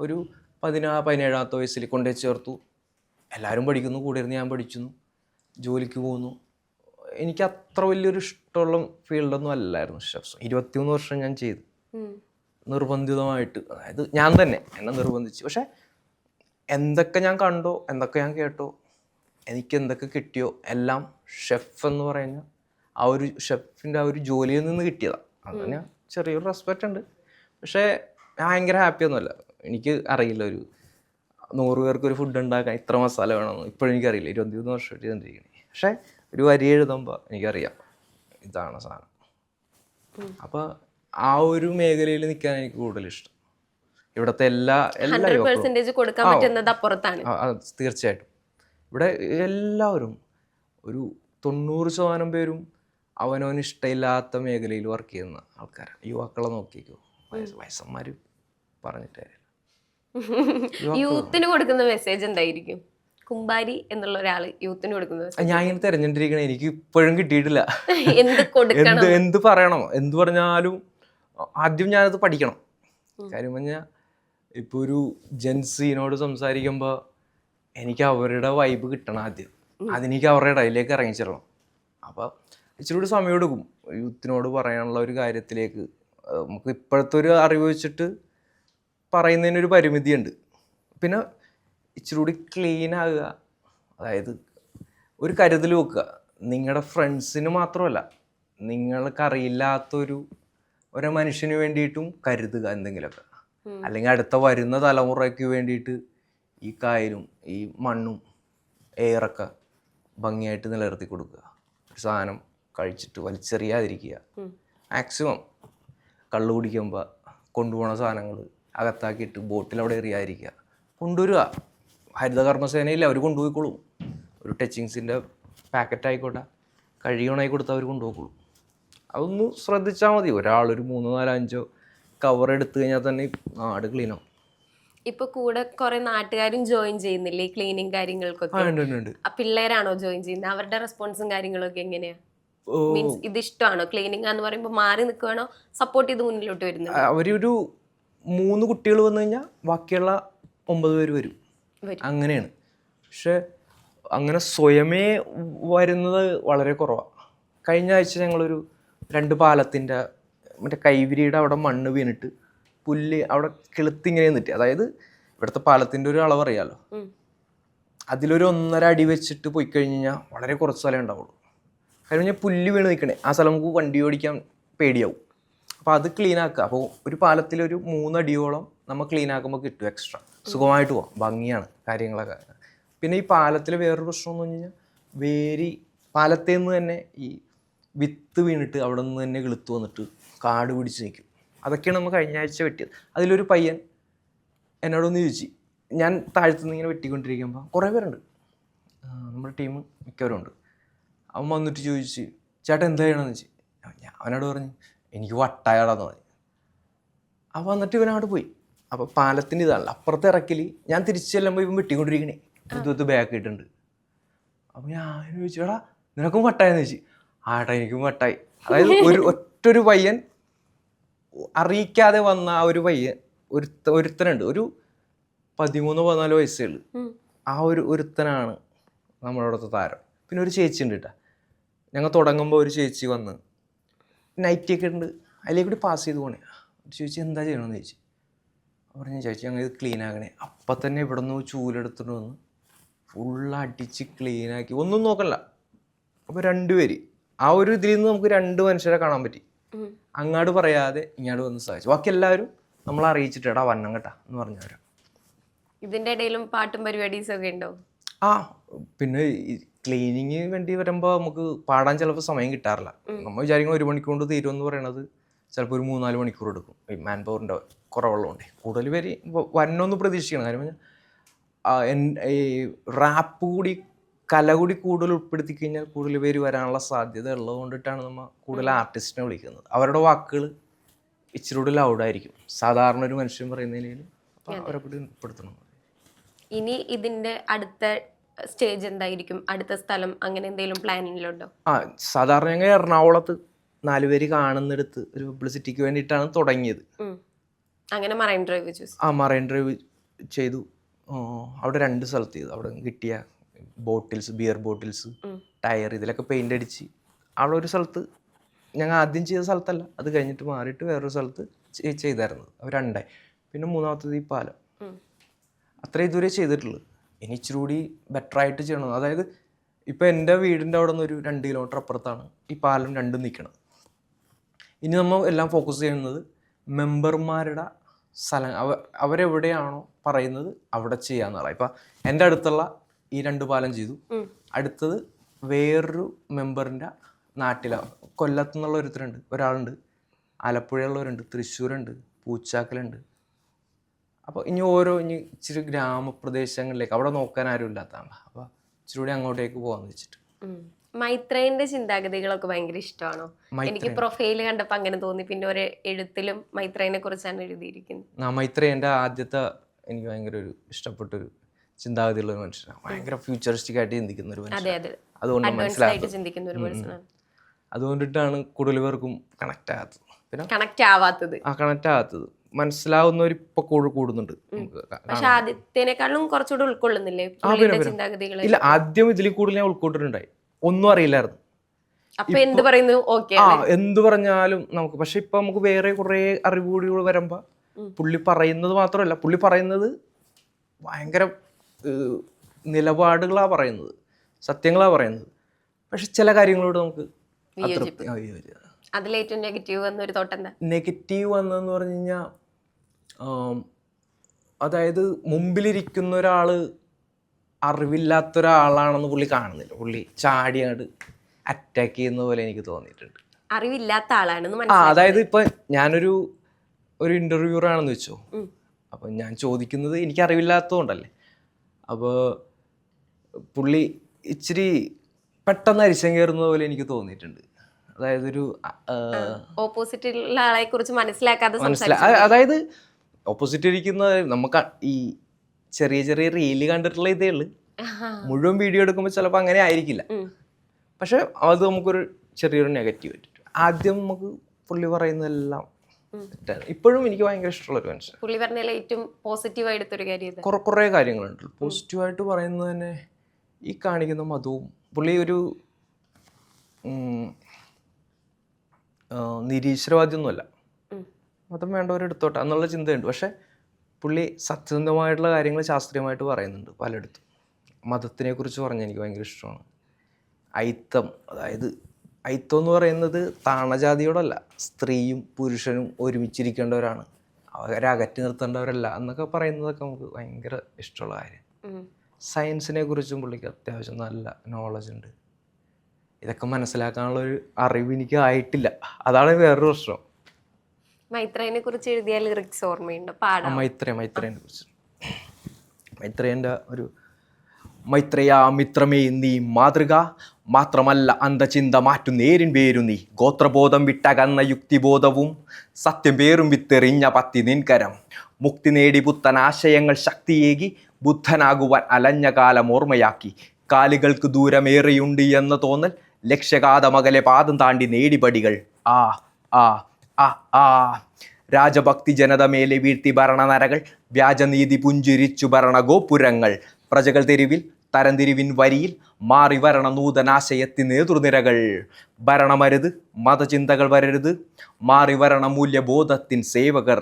ഒരു 17-ാമത്തെ വയസ്സിൽ കൊണ്ടുപോയി ചേർത്തു. എല്ലാവരും പഠിക്കുന്നു, കൂടെ ഇരുന്ന് ഞാൻ പഠിച്ചു, ജോലിക്ക് പോകുന്നു. എനിക്ക് അത്ര വലിയൊരു ഇഷ്ടമുള്ള ഫീൽഡൊന്നും അല്ലായിരുന്നു ഷെഫ്സ്. 23 വർഷം ഞാൻ ചെയ്തു നിർബന്ധിതമായിട്ട്. അതായത് ഞാൻ തന്നെ എന്നെ നിർബന്ധിച്ച്. പക്ഷെ എന്തൊക്കെ ഞാൻ കണ്ടോ, എന്തൊക്കെ ഞാൻ കേട്ടോ, എനിക്ക് എന്തൊക്കെ കിട്ടിയോ എല്ലാം ഷെഫ് എന്ന് പറയുന്ന ആ ഒരു ഷെഫിൻ്റെ ആ ഒരു ജോലിയിൽ നിന്ന് കിട്ടിയതാണ്. അതിന് ചെറിയൊരു റെസ്പെക്റ്റ് ഉണ്ട്. പക്ഷേ ഞാൻ ഭയങ്കര ഹാപ്പിയൊന്നുമല്ല. എനിക്ക് അറിയില്ല ഒരു 100 പേർക്ക് ഒരു ഫുഡ് ഉണ്ടാക്കാൻ ഇത്ര മസാല വേണമെന്ന് ഇപ്പോഴും എനിക്കറിയില്ല. 23 വർഷമായിട്ട് ചെയ്തിരിക്കണേ. പക്ഷേ ഒരു വരി എഴുതുമ്പോൾ എനിക്കറിയാം ഇതാണ് സാധനം. അപ്പോൾ ആ ഒരു മേഖലയിൽ നിൽക്കാൻ എനിക്ക് കൂടുതൽ ഇഷ്ടം. ഇവിടുത്തെ എല്ലാ കൊടുക്കാൻ പറ്റുന്നത് അപ്പുറത്താണ്. തീർച്ചയായിട്ടും. ഇവിടെ എല്ലാവരും ഒരു 90% പേരും അവനവന് ഇഷ്ടമില്ലാത്ത മേഖലയിൽ വർക്ക് ചെയ്യുന്ന ആൾക്കാരാണ്. യുവാക്കളെ നോക്കിക്കോ, വയസ്സന്മാർ പറഞ്ഞിട്ട് യൂത്തിന് കൊടുക്കുന്ന മെസ്സേജ് എന്തായിരിക്കും? കുമ്പാരി എന്നുള്ള ഒരാള് യൂത്തിന് കൊടുക്കുന്നത് ഞാൻ ഇങ്ങനെ തെരഞ്ഞെടുത്തിരിക്കണേ, എനിക്ക് ഇപ്പോഴും കിട്ടിയിട്ടില്ല. എന്ത് പറയണം, എന്ത് പറഞ്ഞാലും ആദ്യം ഞാനത് പഠിക്കണം. കാര്യം പറഞ്ഞാൽ ഇപ്പോൾ ഒരു ജെൻസിനോട് സംസാരിക്കുമ്പോൾ എനിക്ക് അവരുടെ വൈബ് കിട്ടണം ആദ്യം. അതെനിക്ക് അവരുടെ ഇടയിലേക്ക് ഇറങ്ങിച്ചിടണം. അപ്പോൾ ഇച്ചിരി കൂടി സമയം എടുക്കും യൂത്തിനോട് പറയാനുള്ള ഒരു കാര്യത്തിലേക്ക്. നമുക്ക് ഇപ്പോഴത്തെ ഒരു അറിവ് വെച്ചിട്ട് പറയുന്നതിനൊരു പരിമിതിയുണ്ട്. പിന്നെ ഇച്ചിരി കൂടി ക്ലീൻ ആകുക, അതായത് ഒരു കരുതൽ വെക്കുക. നിങ്ങളുടെ ഫ്രണ്ട്സിന് മാത്രമല്ല, നിങ്ങൾക്കറിയില്ലാത്തൊരു മനുഷ്യന് വേണ്ടിയിട്ടും കരുതുക എന്തെങ്കിലുമൊക്കെ. അല്ലെങ്കിൽ അടുത്ത വരുന്ന തലമുറയ്ക്ക് വേണ്ടിയിട്ട് ഈ കായലും ഈ മണ്ണും എയറൊക്കെ ഭംഗിയായിട്ട് നിലനിർത്തി കൊടുക്കുക. ഒരു സാധനം കഴിച്ചിട്ട് വലിച്ചെറിയാതിരിക്കുക. മാക്സിമം കള്ളു കുടിക്കുമ്പോൾ കൊണ്ടുപോകുന്ന സാധനങ്ങൾ അകത്താക്കിയിട്ട് ബോട്ടിൽ അവിടെ എറിയാതിരിക്കുക. കൊണ്ടുവരിക. ഹരിതകർമ്മസേനയിൽ അവർ കൊണ്ടുപോയിക്കോളും. ഒരു ടച്ചിങ്സിൻ്റെ പാക്കറ്റ് ആയിക്കോട്ടെ, കഴിയണമായി കൊടുത്താൽ അവർ കൊണ്ടുപോയിക്കോളും. അതൊന്ന് ശ്രദ്ധിച്ചാൽ മതി. ഒരാളൊരു 3, 4, 5 കവർ എടുത്തു കഴിഞ്ഞാൽ തന്നെ നാട് ക്ലീനാവും. ഇപ്പൊ കൂടെ കുറെ നാട്ടുകാരും ജോയിൻ ചെയ്യുന്നില്ലേ ഈ ക്ലീനിങ് കാര്യങ്ങൾക്കൊക്കെ? പിള്ളേരാണോ ജോയിൻ ചെയ്യുന്നത്? അവരുടെ റെസ്പോൺസും കാര്യങ്ങളൊക്കെ എങ്ങനെയാ? മീൻസ് ഇത് ഇഷ്ടമാണോ ക്ലീനിങ് എന്ന് പറയുമ്പോൾ? മാറി നിൽക്കുവാണോ സപ്പോർട്ട് ചെയ്ത് മുന്നിലോട്ട് വരുന്നത്? അവരൊരു 3 കുട്ടികൾ വന്നു കഴിഞ്ഞാൽ ബാക്കിയുള്ള 9 പേര് വരും. അങ്ങനെയാണ്. പക്ഷെ അങ്ങനെ സ്വയമേ വരുന്നത് വളരെ കുറവാണ്. കഴിഞ്ഞ ആഴ്ച ഞങ്ങളൊരു 2 പാലത്തിൻ്റെ മറ്റേ കൈവിരിയുടെ അവിടെ മണ്ണ് വീണിട്ട് പുല്ല് അവിടെ കിളുത്തിങ്ങനെ നിന്നിട്ട്, അതായത് ഇവിടുത്തെ പാലത്തിൻ്റെ ഒരു അളവ് അറിയാമല്ലോ, അതിലൊരു 1.5 അടി വെച്ചിട്ട് പോയി കഴിഞ്ഞ് കഴിഞ്ഞാൽ വളരെ കുറച്ച് സ്ഥലം ഉണ്ടാവുള്ളൂ. കാര്യം കഴിഞ്ഞാൽ പുല്ല് വീണ് നിൽക്കണേ, ആ സ്ഥലം നമുക്ക് വണ്ടി ഓടിക്കാൻ പേടിയാവും. അപ്പോൾ അത് ക്ലീൻ ആക്കുക. അപ്പോൾ ഒരു പാലത്തിലൊരു 3 അടിയോളം നമ്മൾ ക്ലീൻ ആക്കുമ്പോൾ കിട്ടും എക്സ്ട്രാ. സുഖമായിട്ട് പോവാം, ഭംഗിയാണ് കാര്യങ്ങളൊക്കെ. പിന്നെ ഈ പാലത്തിൽ വേറൊരു പ്രശ്നം എന്ന് പറഞ്ഞു കഴിഞ്ഞാൽ പാലത്തിൽ നിന്ന് തന്നെ ഈ വിത്ത് വീണിട്ട് അവിടെ നിന്ന് തന്നെ കിളുത്ത് വന്നിട്ട് കാട് പിടിച്ച് നിൽക്കും. അതൊക്കെയാണ് നമ്മൾ കഴിഞ്ഞ ആഴ്ച വെട്ടിയത്. അതിലൊരു പയ്യൻ എന്നോടൊന്ന് ചോദിച്ചു, ഞാൻ താഴത്തുനിന്ന് ഇങ്ങനെ വെട്ടിക്കൊണ്ടിരിക്കുമ്പോൾ കുറേ പേരുണ്ട്, നമ്മുടെ ടീം മിക്കവരുണ്ട്. അവൻ വന്നിട്ട് ചോദിച്ച്, ചേട്ടാ എന്താ ചെയ്യണമെന്ന് വെച്ച്. ഞാൻ അവനോട് പറഞ്ഞു, എനിക്ക് വട്ടായാടാന്ന് പറഞ്ഞു. അപ്പോൾ വന്നിട്ട് ഇവനങ്ങോട്ട് പോയി. അപ്പോൾ പാലത്തിൻ്റെ ഇതാണല്ലോ, അപ്പുറത്തെ ഇറക്കിൽ ഞാൻ തിരിച്ചു ചെല്ലുമ്പോൾ ഇവൻ വെട്ടിക്കൊണ്ടിരിക്കണേ, ഇത് ബാക്ക് ഇട്ടുണ്ട്. അപ്പോൾ ഞാൻ ചോദിച്ചു, എടാ നിനക്കും വട്ടായെന്ന് ചോദിച്ചു. ആട്ടാ എനിക്കും വട്ടായി. അതായത് ഒറ്റൊരു പയ്യൻ അറിയിക്കാതെ വന്ന ആ ഒരു പയ്യൻ ഒരുത്തനുണ്ട്, ഒരു 13-14 വയസ്സേ ഉള്ളൂ. ആ ഒരുത്തനാണ് നമ്മളവിടുത്തെ താരം. പിന്നെ ഒരു ചേച്ചി ഉണ്ട് കേട്ടോ. ഞങ്ങൾ തുടങ്ങുമ്പോൾ ഒരു ചേച്ചി വന്ന് നൈറ്റിയൊക്കെ ഉണ്ട്, അതിലേക്ക് കൂടി പാസ് ചെയ്ത് പോണേ. ചേച്ചി എന്താ ചെയ്യണമെന്ന് ചോദിച്ചു. പറഞ്ഞു, ചേച്ചി ഞങ്ങൾ ഇത് ക്ലീൻ ആക്കണേ. അപ്പം തന്നെ ഇവിടെ നിന്ന് ചൂലെടുത്തിട്ട് വന്ന് ഫുള്ളടിച്ച് ക്ലീനാക്കി, ഒന്നും നോക്കല്ല. അപ്പോൾ 2 പേര് ആ ഒരു ഇതിൽ നിന്ന് നമുക്ക് 2 മനുഷ്യരെ കാണാൻ പറ്റി. അങ്ങോട്ട് പറയാതെ ഇങ്ങോട്ട് വന്ന് സഹായിച്ചു. ബാക്കി എല്ലാവരും നമ്മൾ അറിയിച്ചിട്ടാ വന്നം കേട്ടാ എന്ന് പറഞ്ഞവരാ. ഇതിന്റെ ഇടയിലും പാട്ടും പരിപാടീസും ഒക്കെ ഉണ്ടോ? പിന്നെ ക്ലീനിങ് വേണ്ടി വരുമ്പോൾ നമുക്ക് പാടാൻ ചിലപ്പോൾ സമയം കിട്ടാറില്ല. നമ്മൾ വിചാരിക്കണം 1 മണിക്കൂർ കൊണ്ട് തീരുമെന്ന് പറയണത് ചിലപ്പോൾ ഒരു 3-4 മണിക്കൂർ എടുക്കും. ഈ മാൻ പവറിൻ്റെ കുറവുള്ളതുകൊണ്ട് കൂടുതൽ പേര് വരണമെന്ന് പ്രതീക്ഷിക്കണം. കാര്യം പറഞ്ഞാൽ ഈ റാപ്പ് കൂടി കല കൂടി കൂടുതൽ ഉൾപ്പെടുത്തി കഴിഞ്ഞാൽ കൂടുതൽ പേര് വരാനുള്ള സാധ്യത ഉള്ളത് കൊണ്ടിട്ടാണ് നമ്മൾ കൂടുതൽ ആർട്ടിസ്റ്റിനെ വിളിക്കുന്നത്. അവരുടെ വാക്കുകൾ ഇച്ചിരി കൂടി ലൗഡായിരിക്കും സാധാരണ ഒരു മനുഷ്യൻ പറയുന്നതിൽ. അപ്പോൾ അവരെ കൂടി ഉൾപ്പെടുത്തണം. ഇനി ഇതിൻ്റെ അടുത്ത സ്റ്റേജ് എന്തായിരിക്കും? അടുത്ത സ്ഥലം അങ്ങനെ എന്തെങ്കിലും പ്ലാനിങ്ങിലുണ്ടോ? സാധാരണ ഞങ്ങൾ എറണാകുളത്ത് 4 പേര് കാണുന്നിടത്ത് ഒരു പബ്ലിസിറ്റിക്ക് വേണ്ടിയിട്ടാണ് തുടങ്ങിയത്. അങ്ങനെ marine drive choose. Marine drive ചെയ്തു. അവിടെ 2 സ്ഥലത്ത് ചെയ്തു. അവിടെ കിട്ടിയ ബോട്ടിൽസ്, ബിയർ ബോട്ടിൽസ്, ടയർ, ഇതിലൊക്കെ പെയിൻ്റ് അടിച്ച് അവിടെ ഒരു സ്ഥലത്ത് ഞങ്ങൾ ആദ്യം ചെയ്ത സ്ഥലത്തല്ല, അത് കഴിഞ്ഞിട്ട് മാറിയിട്ട് വേറൊരു സ്ഥലത്ത് ചെയ്തായിരുന്നത്. അവർ 2. പിന്നെ 3ാമത്തത് ഈ പാലം. അത്ര ഇതുവരെ ചെയ്തിട്ടുള്ളൂ. ഇനി ഇച്ചിരി കൂടി ബെറ്റർ ആയിട്ട് ചെയ്യണം. അതായത് ഇപ്പോൾ എൻ്റെ വീടിൻ്റെ അവിടെ നിന്ന് ഒരു 2 കിലോമീറ്റർ അപ്പുറത്താണ് ഈ പാലം 2 നിൽക്കുന്നത്. ഇനി നമ്മൾ എല്ലാം ഫോക്കസ് ചെയ്യുന്നത് മെമ്പർമാരുടെ സ്ഥലം, അവരെവിടെയാണോ പറയുന്നത് അവിടെ ചെയ്യാന്നുള്ളത്. ഇപ്പം എൻ്റെ അടുത്തുള്ള ഈ 2 പാലം ചെയ്തു. അടുത്തത് വേറൊരു മെമ്പറിൻ്റെ നാട്ടിലാണ്. കൊല്ലത്തുനിന്നുള്ള ഒരാളുണ്ട്, ആലപ്പുഴയുള്ളവരുണ്ട്, തൃശ്ശൂരുണ്ട്, പൂച്ചാക്കലുണ്ട്. അപ്പോൾ ഇനി ഇച്ചിരി ഗ്രാമപ്രദേശങ്ങളിലേക്ക് അവിടെ നോക്കാൻ ആരും ഇല്ലാത്തതാണ്. അപ്പോൾ ഇച്ചിരി കൂടി അങ്ങോട്ടേക്ക് പോകാമെന്ന് വെച്ചിട്ട്. മൈത്രേയന്റെ ചിന്താഗതികളൊക്കെ ഭയങ്കര ഇഷ്ടമാണോ? എനിക്ക് പ്രൊഫൈൽ കണ്ടപ്പോൾ അങ്ങനെ തോന്നി. പിന്നെ ഒരു എഴുത്തിലും മൈത്രേയനെ കുറിച്ചാണ് എഴുതിയിരിക്കുന്നത്. മൈത്രേയന്റെ ആദ്യത്തെ എനിക്ക് ഭയങ്കര ഒരു ഇഷ്ടപ്പെട്ടൊരു ചിന്താഗതിയുള്ള ഒരു മനുഷ്യനാണ്. ഭയങ്കര ഫ്യൂച്ചറിസ്റ്റിക് ആയിട്ട് ചിന്തിക്കുന്ന ഒരു മനുഷ്യൻ. അതുകൊണ്ട് മനസ്സിലാക്കുന്നത് അതുകൊണ്ടിട്ടാണ് കൂടുതൽ പേർക്കും കണക്ട് ആകാത്തത്. പിന്നെ കണക്ട് ആവാത്തത് മനസ്സിലാവുന്നവർ ഇപ്പൊ കൂടുന്നുണ്ട്. ഇല്ല, ആദ്യം ഇതിൽ കൂടുതൽ ഞാൻ ഉൾക്കൊണ്ടിട്ടുണ്ടായി. ഒന്നും അറിയില്ലായിരുന്നു. എന്ത് പറഞ്ഞാലും നമുക്ക്. പക്ഷെ ഇപ്പൊ നമുക്ക് വേറെ കുറെ അറിവ് കൂടി വരുമ്പോ പുള്ളി പറയുന്നത് മാത്രമല്ല, പുള്ളി പറയുന്നത് ഭയങ്കര നിലപാടുകളാ പറയുന്നത്, സത്യങ്ങളാ പറയുന്നത്. പക്ഷെ ചില കാര്യങ്ങളോട് നമുക്ക് നെഗറ്റീവ് വന്നെന്ന് പറഞ്ഞു കഴിഞ്ഞാൽ, അതായത് മുമ്പിലിരിക്കുന്ന ഒരാള് അറിവില്ലാത്ത ഒരാളാണെന്ന് പുള്ളി കാണുന്നില്ല. പുള്ളി ചാടിയാട് അറ്റാക്ക് ചെയ്യുന്ന പോലെ എനിക്ക് തോന്നിയിട്ടുണ്ട്. അറിവില്ലാത്ത ആളാണ്. അതായത് ഇപ്പൊ ഞാനൊരു ഇന്റർവ്യൂവർ ആണെന്ന് വെച്ചോ. അപ്പൊ ഞാൻ ചോദിക്കുന്നത് എനിക്ക് അറിവില്ലാത്തതുകൊണ്ടല്ലേ. അപ്പോൾ പുള്ളി ഇച്ചിരി പെട്ടെന്ന് അരിശം കയറുന്ന പോലെ എനിക്ക് തോന്നിയിട്ടുണ്ട്. അതായത് ഒരു ഓപ്പോസിറ്റുള്ള ആളെ കുറിച്ച് മനസ്സിലാക്കാതെ, അതായത് ഓപ്പോസിറ്റ് ഇരിക്കുന്ന നമുക്ക് ഈ ചെറിയ ചെറിയ റീല് കണ്ടിട്ടുള്ള ഇതേ ഉള്ളു. മുഴുവൻ വീഡിയോ എടുക്കുമ്പോൾ ചിലപ്പോൾ അങ്ങനെ ആയിരിക്കില്ല. പക്ഷെ അത് നമുക്കൊരു ചെറിയൊരു നെഗറ്റീവ് ആയിട്ട് ആദ്യം നമുക്ക് പുള്ളി പറയുന്നതെല്ലാം ഇപ്പോഴും എനിക്ക് ഭയങ്കര ഇഷ്ടമുള്ള ഒരു മനുഷ്യൻ. പുള്ളി പറഞ്ഞ ഏറ്റവും പോസിറ്റീവ് ആയിട്ടൊരു കാര്യം കുറേ കാര്യങ്ങളുണ്ട്. പോസിറ്റീവായിട്ട് പറയുന്നത് തന്നെ ഈ കാണിക്കുന്ന മതവും. പുള്ളി ഒരു നിരീശ്വരവാദിയൊന്നുമല്ല. മതം വേണ്ടവരെടുത്തോട്ടെ എന്നുള്ള ചിന്തയുണ്ട്. പക്ഷെ പുള്ളി സത്യസന്ധമായിട്ടുള്ള കാര്യങ്ങൾ ശാസ്ത്രീയമായിട്ട് പറയുന്നുണ്ട് പലയിടത്തും. മതത്തിനെ കുറിച്ച് പറഞ്ഞാൽ എനിക്ക് ഭയങ്കര ഇഷ്ടമാണ്. അതായത് ഐത്തം എന്ന് പറയുന്നത് താണജാതിയോടല്ല, സ്ത്രീയും പുരുഷനും ഒരുമിച്ചിരിക്കേണ്ടവരാണ്, അവരെ അകറ്റി നിർത്തേണ്ടവരല്ല എന്നൊക്കെ പറയുന്നതൊക്കെ നമുക്ക് ഭയങ്കര ഇഷ്ടമുള്ള കാര്യം. സയൻസിനെ കുറിച്ചും പുള്ളിക്ക് അത്യാവശ്യം നല്ല നോളജ് ഉണ്ട്. ഇതൊക്കെ മനസ്സിലാക്കാനുള്ളൊരു അറിവ് എനിക്ക് ആയിട്ടില്ല. അതാണ് വേറൊരു പ്രശ്നം. മൈത്രേയനെ കുറിച്ച് എഴുതിയ ലിറിക്സ് ഓർമ്മയുണ്ട്? മൈത്രേയനെ കുറിച്ച് മൈത്രേയൻ്റെ ഒരു മൈത്രേയ മിത്രമേ നീ മാതൃക മാത്രമല്ല അന്തചിന്ത മാറ്റു നേരിൻ പേരു നീ ഗോത്രബോധം വിട്ടകന്ന യുക്തിബോധവും സത്യം പേരും വിത്തെറിഞ്ഞ പത്തി നിൻകരം മുക്തി നേടി പുത്തൻ ആശയങ്ങൾ ശക്തിയേകി ബുദ്ധനാകുവാൻ അലഞ്ഞ കാലം ഓർമ്മയാക്കി കാലുകൾക്ക് ദൂരമേറെയുണ്ട് എന്ന തോന്നൽ ലക്ഷ്യഘാതമകലെ പാദം താണ്ടി നേടിപടികൾ ആ ആ ആ ആ രാജഭക്തി ജനത മേലെ വീഴ്ത്തി ഭരണനരകൾ വ്യാജനീതി പുഞ്ചിരിച്ചു ഭരണ ഗോപുരങ്ങൾ പ്രജകൾ തെരുവിൽ തരംതിരിവിൻ വരിയിൽ മാറി വരണ നൂതനാശയത്തി നേതൃനിരകൾ ഭരണമരുത് മതചിന്തകൾ വരരുത് മാറി വരണ മൂല്യബോധത്തിൻ സേവകർ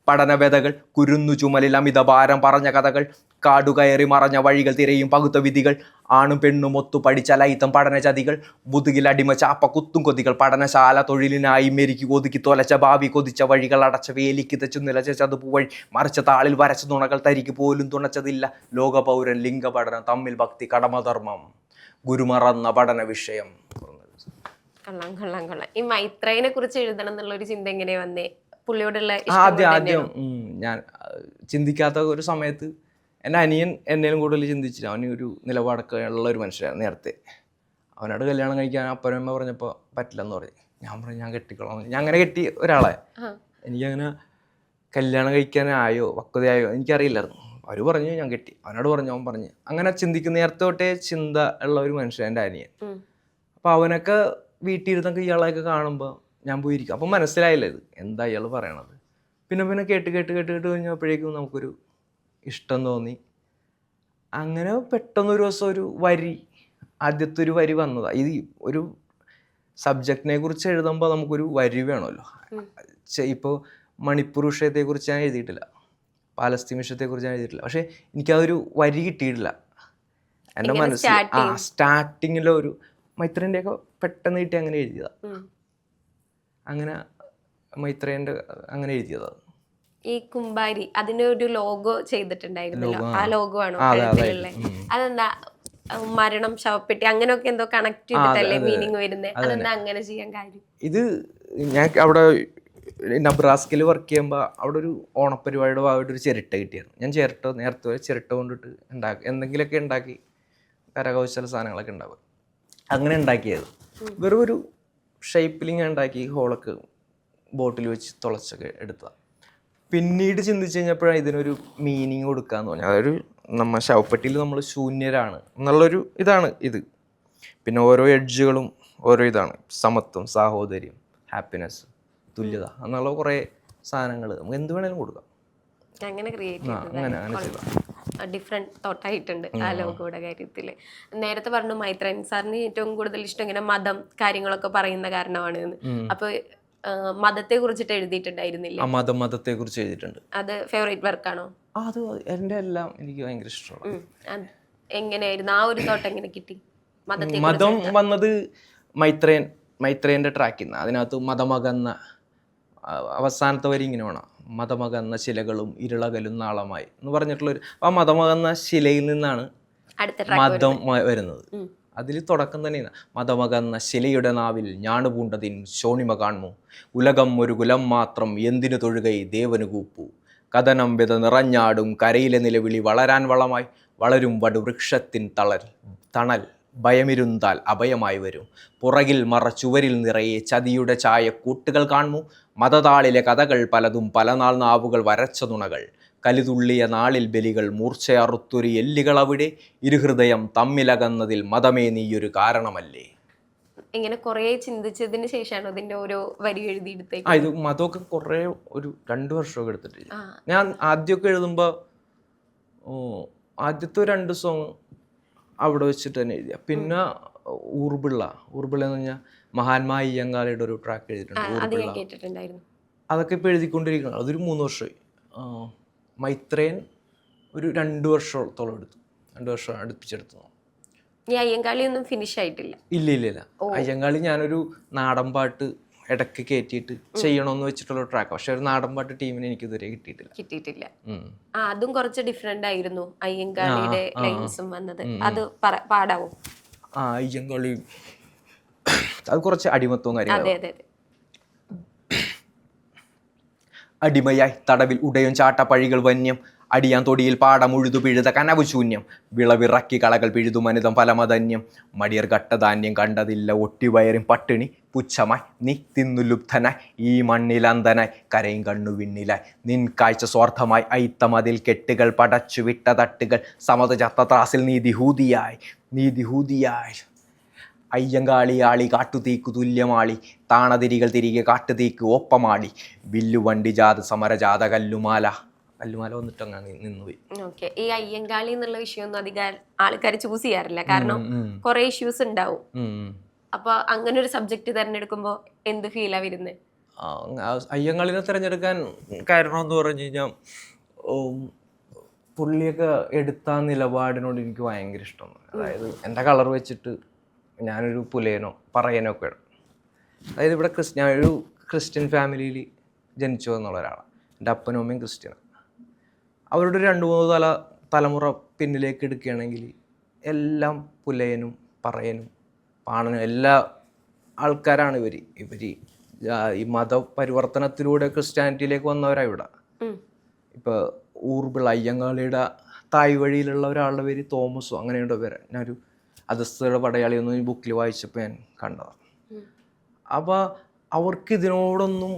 പഠനവേദകൾ കുരുന്നു ചുമലിൽ അമിതഭാരം പറഞ്ഞ കഥകൾ കാടുകയറി മറഞ്ഞ വഴികൾ തിരയും പകുത്ത വിധികൾ ആണും പെണ്ണും ഒത്തു പഠിച്ച ലൈത്തം പഠനചതികൾ മുതുകിൽ അടിമ ചാപ്പ കുത്തും കൊതികൾ പഠനശാല തൊഴിലിനായി മെരുക്കി ഒതുക്കി തൊലച്ച ഭാവി കൊതിച്ച വഴികൾ അടച്ച വേലിക്ക് തെച്ചു നിലച്ച ചതുപ്പ് വഴി മറിച്ച താളിൽ വരച്ച നുണകൾ തരിക്ക് പോലും തുണച്ചതില്ല ലോകപൗരൻ ലിംഗപഠനം തമ്മിൽ ഭക്തി കടമധർമ്മം ഗുരുമറന്ന പഠന വിഷയം. കൊള്ളാം കൊള്ളാം കൊള്ളാം. ഈ മൈത്രേനെ കുറിച്ച് എഴുതണം എന്നുള്ള ഒരു ചിന്ത എങ്ങനെ വന്നേ? പുള്ളിയോടുള്ള ആദ്യം ഞാൻ ചിന്തിക്കാത്ത ഒരു സമയത്ത് എൻ്റെ അനിയൻ എന്നേലും കൂടുതൽ ചിന്തിച്ചില്ല. അവന് ഒരു നിലപാടൊക്കെ ഉള്ള ഒരു മനുഷ്യനാണ് നേരത്തെ. അവനോട് കല്യാണം കഴിക്കാൻ അപ്പനമ്മ പറഞ്ഞപ്പോൾ പറ്റില്ലെന്ന് പറഞ്ഞു. ഞാൻ പറഞ്ഞു ഞാൻ കെട്ടിക്കോളാം. ഞാൻ അങ്ങനെ കെട്ടി ഒരാളെ. എനിക്കങ്ങനെ കല്യാണം കഴിക്കാനായോ പക്വതയായോ എനിക്കറിയില്ലായിരുന്നു. അവർ പറഞ്ഞു ഞാൻ കെട്ടി. അവനോട് പറഞ്ഞു, അവൻ പറഞ്ഞു. അങ്ങനെ ചിന്തിക്കുന്ന നേരത്തെ തൊട്ടേ ചിന്ത ഉള്ള ഒരു മനുഷ്യൻ എൻ്റെ അനിയൻ. അപ്പോൾ അവനൊക്കെ വീട്ടിൽ ഇരുന്നൊക്കെ ഇയാളെയൊക്കെ കാണുമ്പോൾ ഞാൻ പോയിരിക്കും. അപ്പം മനസ്സിലായില്ല ഇത് എന്താ ഇയാൾ പറയണത്. പിന്നെ കേട്ട് കഴിഞ്ഞപ്പോഴേക്കും നമുക്കൊരു ഇഷ്ടം തോന്നി. അങ്ങനെ പെട്ടെന്നൊരു ദിവസം ഒരു വരി, ആദ്യത്തെ ഒരു വരി വന്നതാണ്. ഇത് ഒരു സബ്ജക്റ്റിനെ കുറിച്ച് എഴുതുമ്പോൾ നമുക്കൊരു വരി വേണമല്ലോ. ഇപ്പോൾ മണിപ്പൂർ വിഷയത്തെക്കുറിച്ച് ഞാൻ എഴുതിയിട്ടില്ല, പാലസ്തീൻ വിഷയത്തെക്കുറിച്ച് ഞാൻ എഴുതിയിട്ടില്ല. പക്ഷേ എനിക്കതൊരു വരി കിട്ടിയിട്ടില്ല. എൻ്റെ മനസ്സിൽ സ്റ്റാർട്ടിങ്ങിലെ ഒരു മൈത്രേൻ്റെയൊക്കെ പെട്ടെന്ന് കിട്ടി അങ്ങനെ എഴുതിയതാണ്. അങ്ങനെ മൈത്രേൻ്റെ അങ്ങനെ എഴുതിയതാണ്. ഈ കുമ്പാരി അതിനൊരു ലോഗോ ചെയ്തിട്ടുണ്ടായിരുന്നല്ലോ, ആ ലോഗോ ആണോ കഴുത്തിലുള്ളത്? അതെന്താ മരണം, ശവപ്പെട്ടി അങ്ങനെയൊക്കെ എന്തോ കണക്ട് ചെയ്തിട്ടല്ലേ മീനിങ് വരുന്നത്? അതെന്താ അങ്ങനെ ചെയ്യാൻ കാര്യം? ഇത് ഞാൻ അവിടെ നബ്രാസ്കയിൽ വർക്ക് ചെയ്യുമ്പോൾ അവിടെ ഒരു ഓണപ്പരിപാടിയുടെ ഭാഗമായിട്ട് ഒരു ചിരട്ട കിട്ടിയായിരുന്നു. ഞാൻ നേരത്തെ ചിരട്ട കൊണ്ടിട്ട് എന്തെങ്കിലുമൊക്കെ ഉണ്ടാക്കി കരകൗശല സാധനങ്ങളൊക്കെ ഉണ്ടാവും. അങ്ങനെ ഉണ്ടാക്കിയത് വെറും ഒരു ഷേപ്പിൽ ഞാൻ ഉണ്ടാക്കി ഹോളൊക്കെ ബോട്ടിൽ വെച്ച് തുളച്ചൊക്കെ എടുത്തതാണ്. പിന്നീട് ചിന്തിച്ച് കഴിഞ്ഞപ്പോഴാണ് ഇതിനൊരു മീനിങ് കൊടുക്കാന്ന് പറഞ്ഞാൽ അതൊരു നമ്മൾ ശവപ്പെട്ടിയിൽ നമ്മൾ ശൂന്യരാണ് എന്നുള്ളൊരു ഇതാണ് ഇത്. പിന്നെ ഓരോ എഡ്ജുകളും ഓരോ ഇതാണ്. സമത്വം, സാഹോദര്യം, ഹാപ്പിനെസ്, തുല്യത എന്നുള്ള കുറേ സാധനങ്ങൾ നമുക്ക് എന്ത് വേണേലും കൊടുക്കാം. അങ്ങനെ ഡിഫറെന്റ് തോട്ടായിട്ടുണ്ട് ആ ലോഗോയുടെ കാര്യത്തിൽ. നേരത്തെ പറഞ്ഞു മൈത്രൻ സാറിന് ഏറ്റവും കൂടുതൽ ഇഷ്ടം ഇങ്ങനെ മതം കാര്യങ്ങളൊക്കെ പറയുന്ന കാരണമാണ് എന്ന്. അപ്പൊ മതത്തെ കുറിച്ചിട്ട് എഴുതിയിട്ടുണ്ടായിരുന്നില്ല? മതത്തെ കുറിച്ച് എഴുതിയിട്ടുണ്ട്. അത് ഫേവറേറ്റ് വർക്കാണോ? അത് എൻ്റെ എല്ലാം എനിക്ക് ഭയങ്കര ഇഷ്ടമാണ്. എങ്ങനെയായിരുന്നു ആ ഒരു തോട്ട് എങ്ങനെ കിട്ടി? മതം വന്നത് മൈത്രേൻ്റെ ട്രാക്കിൽ നിന്ന്. അതിനകത്ത് മതമകന്ന അവസാനത്തെ വരി ഇങ്ങനെ വേണം, മതമകന്ന ശിലകളും ഇരുളകലും നാളമായി എന്ന് പറഞ്ഞിട്ടുള്ളൊരു ആ മതമകന്ന ശിലയിൽ നിന്നാണ് മതം വരുന്നത്. അതിൽ തുടക്കം തന്നെയാണ് മതമകന്ന ശിലയുടെ നാവിൽ ഞാണുപൂണ്ടതിൻ ശോണിമ കാണുമോ, ഉലകം ഒരു കുലം മാത്രം എന്തിനു തൊഴുകൈ ദേവനു കൂപ്പു, കഥനം വിത നിറഞ്ഞാടും കരയിലെ നിലവിളി വളരാൻ വളമായി വളരും വടുവൃക്ഷത്തിൻ തണൽ ഭയമിരുന്താൽ അഭയമായി വരും, പുറകിൽ ചുവരിൽ നിറയെ ചതിയുടെ ചായ കൂട്ടുകൾ കാണുമോ, മതതാളിലെ കഥകൾ പലതും പലനാൾ നാവുകൾ വരച്ച നുണകൾ, കലിതുള്ളിയ നാളിൽ ബലികൾ മൂർച്ചയറുത്തൊരു എല്ലുകൾ അവിടെ, ഇരുഹൃദയം തമ്മിലകന്നതിൽ മതമേ നീയൊരു കാരണമല്ലേ. ഇങ്ങനെ കുറെ ചിന്തിച്ചതിന് ശേഷമാണ് ഇതിന്റെ ഓരോ വരി എഴുതിയെടുത്തത്. ഇത് മതമൊക്കെ കുറെ ഒരു 2 വർഷമൊക്കെ എടുത്തിട്ടില്ല. ഞാൻ ആദ്യമൊക്കെ എഴുതുമ്പോൾ ആദ്യത്തെ 2 സോങ് അവിടെ വെച്ചിട്ട് തന്നെ എഴുതിയ. പിന്നെ ഊർബിള്ള എന്ന് പറഞ്ഞാൽ മഹാത്മാ അയ്യങ്കാളിയുടെ ഒരു ട്രാക്ക് എഴുതിയിട്ടുണ്ട്. അതൊക്കെ ഇപ്പോൾ എഴുതിക്കൊണ്ടിരിക്കണം. അതൊരു 3 വർഷമായി. മൈത്രേൻ ഒരു 2 വർഷത്തോളം എടുത്തു. 2 വർഷം അടുപ്പിച്ചെടുത്തു. ഈ അയ്യങ്കാളിയൊന്നും ഫിനിഷ് ആയിട്ടില്ല? ഇല്ല. അയ്യങ്കാളി ഞാനൊരു നാടൻ പാട്ട് ഇടയ്ക്ക് കയറ്റിയിട്ട് ചെയ്യണമെന്ന് വെച്ചിട്ടുള്ള ട്രാക്ക്. പക്ഷെ ഒരു നാടൻ പാട്ട് ടീമിന് എനിക്ക് ഇതുവരെ കിട്ടിയിട്ടില്ല. അതും കുറച്ച് ഡിഫറെന്റ് ആയിരുന്നു അയ്യങ്കാളിയുടെ ലൈൻസും വന്നത്. അത് പാടാവോ? അയ്യങ്കാളി അത് കുറച്ച് അടിമത്വം കാര്യമാണ്. അടിമയായി തടവിൽ ഉടയും ചാട്ടപ്പഴികൾ വന്യം, അടിയാൻ തൊടിയിൽ പാടം ഉഴുതു പിഴുത കനവു ശൂന്യം, വിളവിറക്കി കളകൾ പിഴുതു മനിതം ഫലമധന്യം, മടിയർ ഘട്ടധാന്യം കണ്ടതില്ല ഒട്ടിവയറും പട്ടിണി, പുച്ഛമായി നീ തിന്നു ലുബ്ധനായി ഈ മണ്ണിലന്തനായി കരയും കണ്ണു വിണ്ണിലായി, നിൻ കാഴ്ച സ്വാർത്ഥമായി അയിത്തമതിൽ കെട്ടുകൾ പടച്ചു വിട്ട തട്ടുകൾ, സമത ചത്ത ത്രാസിൽ നീതിഹൂതിയായി അയ്യങ്കാളിയാളി കാട്ടുതീക്കു തുല്യമാളി, താണതിരികൾ തിരികെ കാട്ടുതീക്ക് ഒപ്പമാളി, വില്ലുവണ്ടി ജാത സമരജാത കല്ലുമാല വന്നിട്ട് അങ്ങനെ നിന്നുപോയി. ഓക്കെ. ഈ അയ്യങ്കാളി എന്നുള്ള വിഷയമൊന്നും അധികം ആൾക്കാർ ചൂസ് ചെയ്യാറില്ല, കാരണം കുറെ ഇഷ്യൂസ് ഉണ്ടാവും. അപ്പൊ അങ്ങനെ ഒരു സബ്ജക്ട് തിരഞ്ഞെടുക്കുമ്പോ എന്ത് ഫീലാ വരുന്നത്? അയ്യങ്കാളിനെ തിരഞ്ഞെടുക്കാൻ കാരണം എന്ന് പറഞ്ഞു കഴിഞ്ഞാൽ പുള്ളിയൊക്കെ എടുത്ത നിലപാടിനോട് എനിക്ക് ഭയങ്കര ഇഷ്ടമാണ്. അതായത് എൻ്റെ കളർ വെച്ചിട്ട് ഞാനൊരു പുലയനോ പറയനോ ഒക്കെ ഇടും. അതായത് ഇവിടെ ഞാനൊരു ക്രിസ്ത്യൻ ഫാമിലിയിൽ ജനിച്ചു എന്നുള്ള ഒരാളാണ്. എൻ്റെ അപ്പനും അമ്മയും ക്രിസ്ത്യനാണ്. അവരുടെ 2-3 തലമുറ പിന്നിലേക്ക് എടുക്കുകയാണെങ്കിൽ എല്ലാം പുലയനും പറയനും പാണനും എല്ലാ ആൾക്കാരാണ് ഇവർ ഈ മതപരിവർത്തനത്തിലൂടെ ക്രിസ്ത്യാനിറ്റിയിലേക്ക് വന്നവരാണ് ഇവിടെ. ഇപ്പോൾ ഊർബിള അയ്യങ്കാളിയുടെ തായ് വഴിയിലുള്ള ഒരാളുടെ പേര് തോമസോ അങ്ങനെയുണ്ടോ പേര്. ഞാനൊരു അധസ്ഥയുടെ പടയാളി ഒന്നും ഈ ബുക്കിൽ വായിച്ചപ്പോൾ ഞാൻ കണ്ടതാണ്. അപ്പോൾ അവർക്ക് ഇതിനോടൊന്നും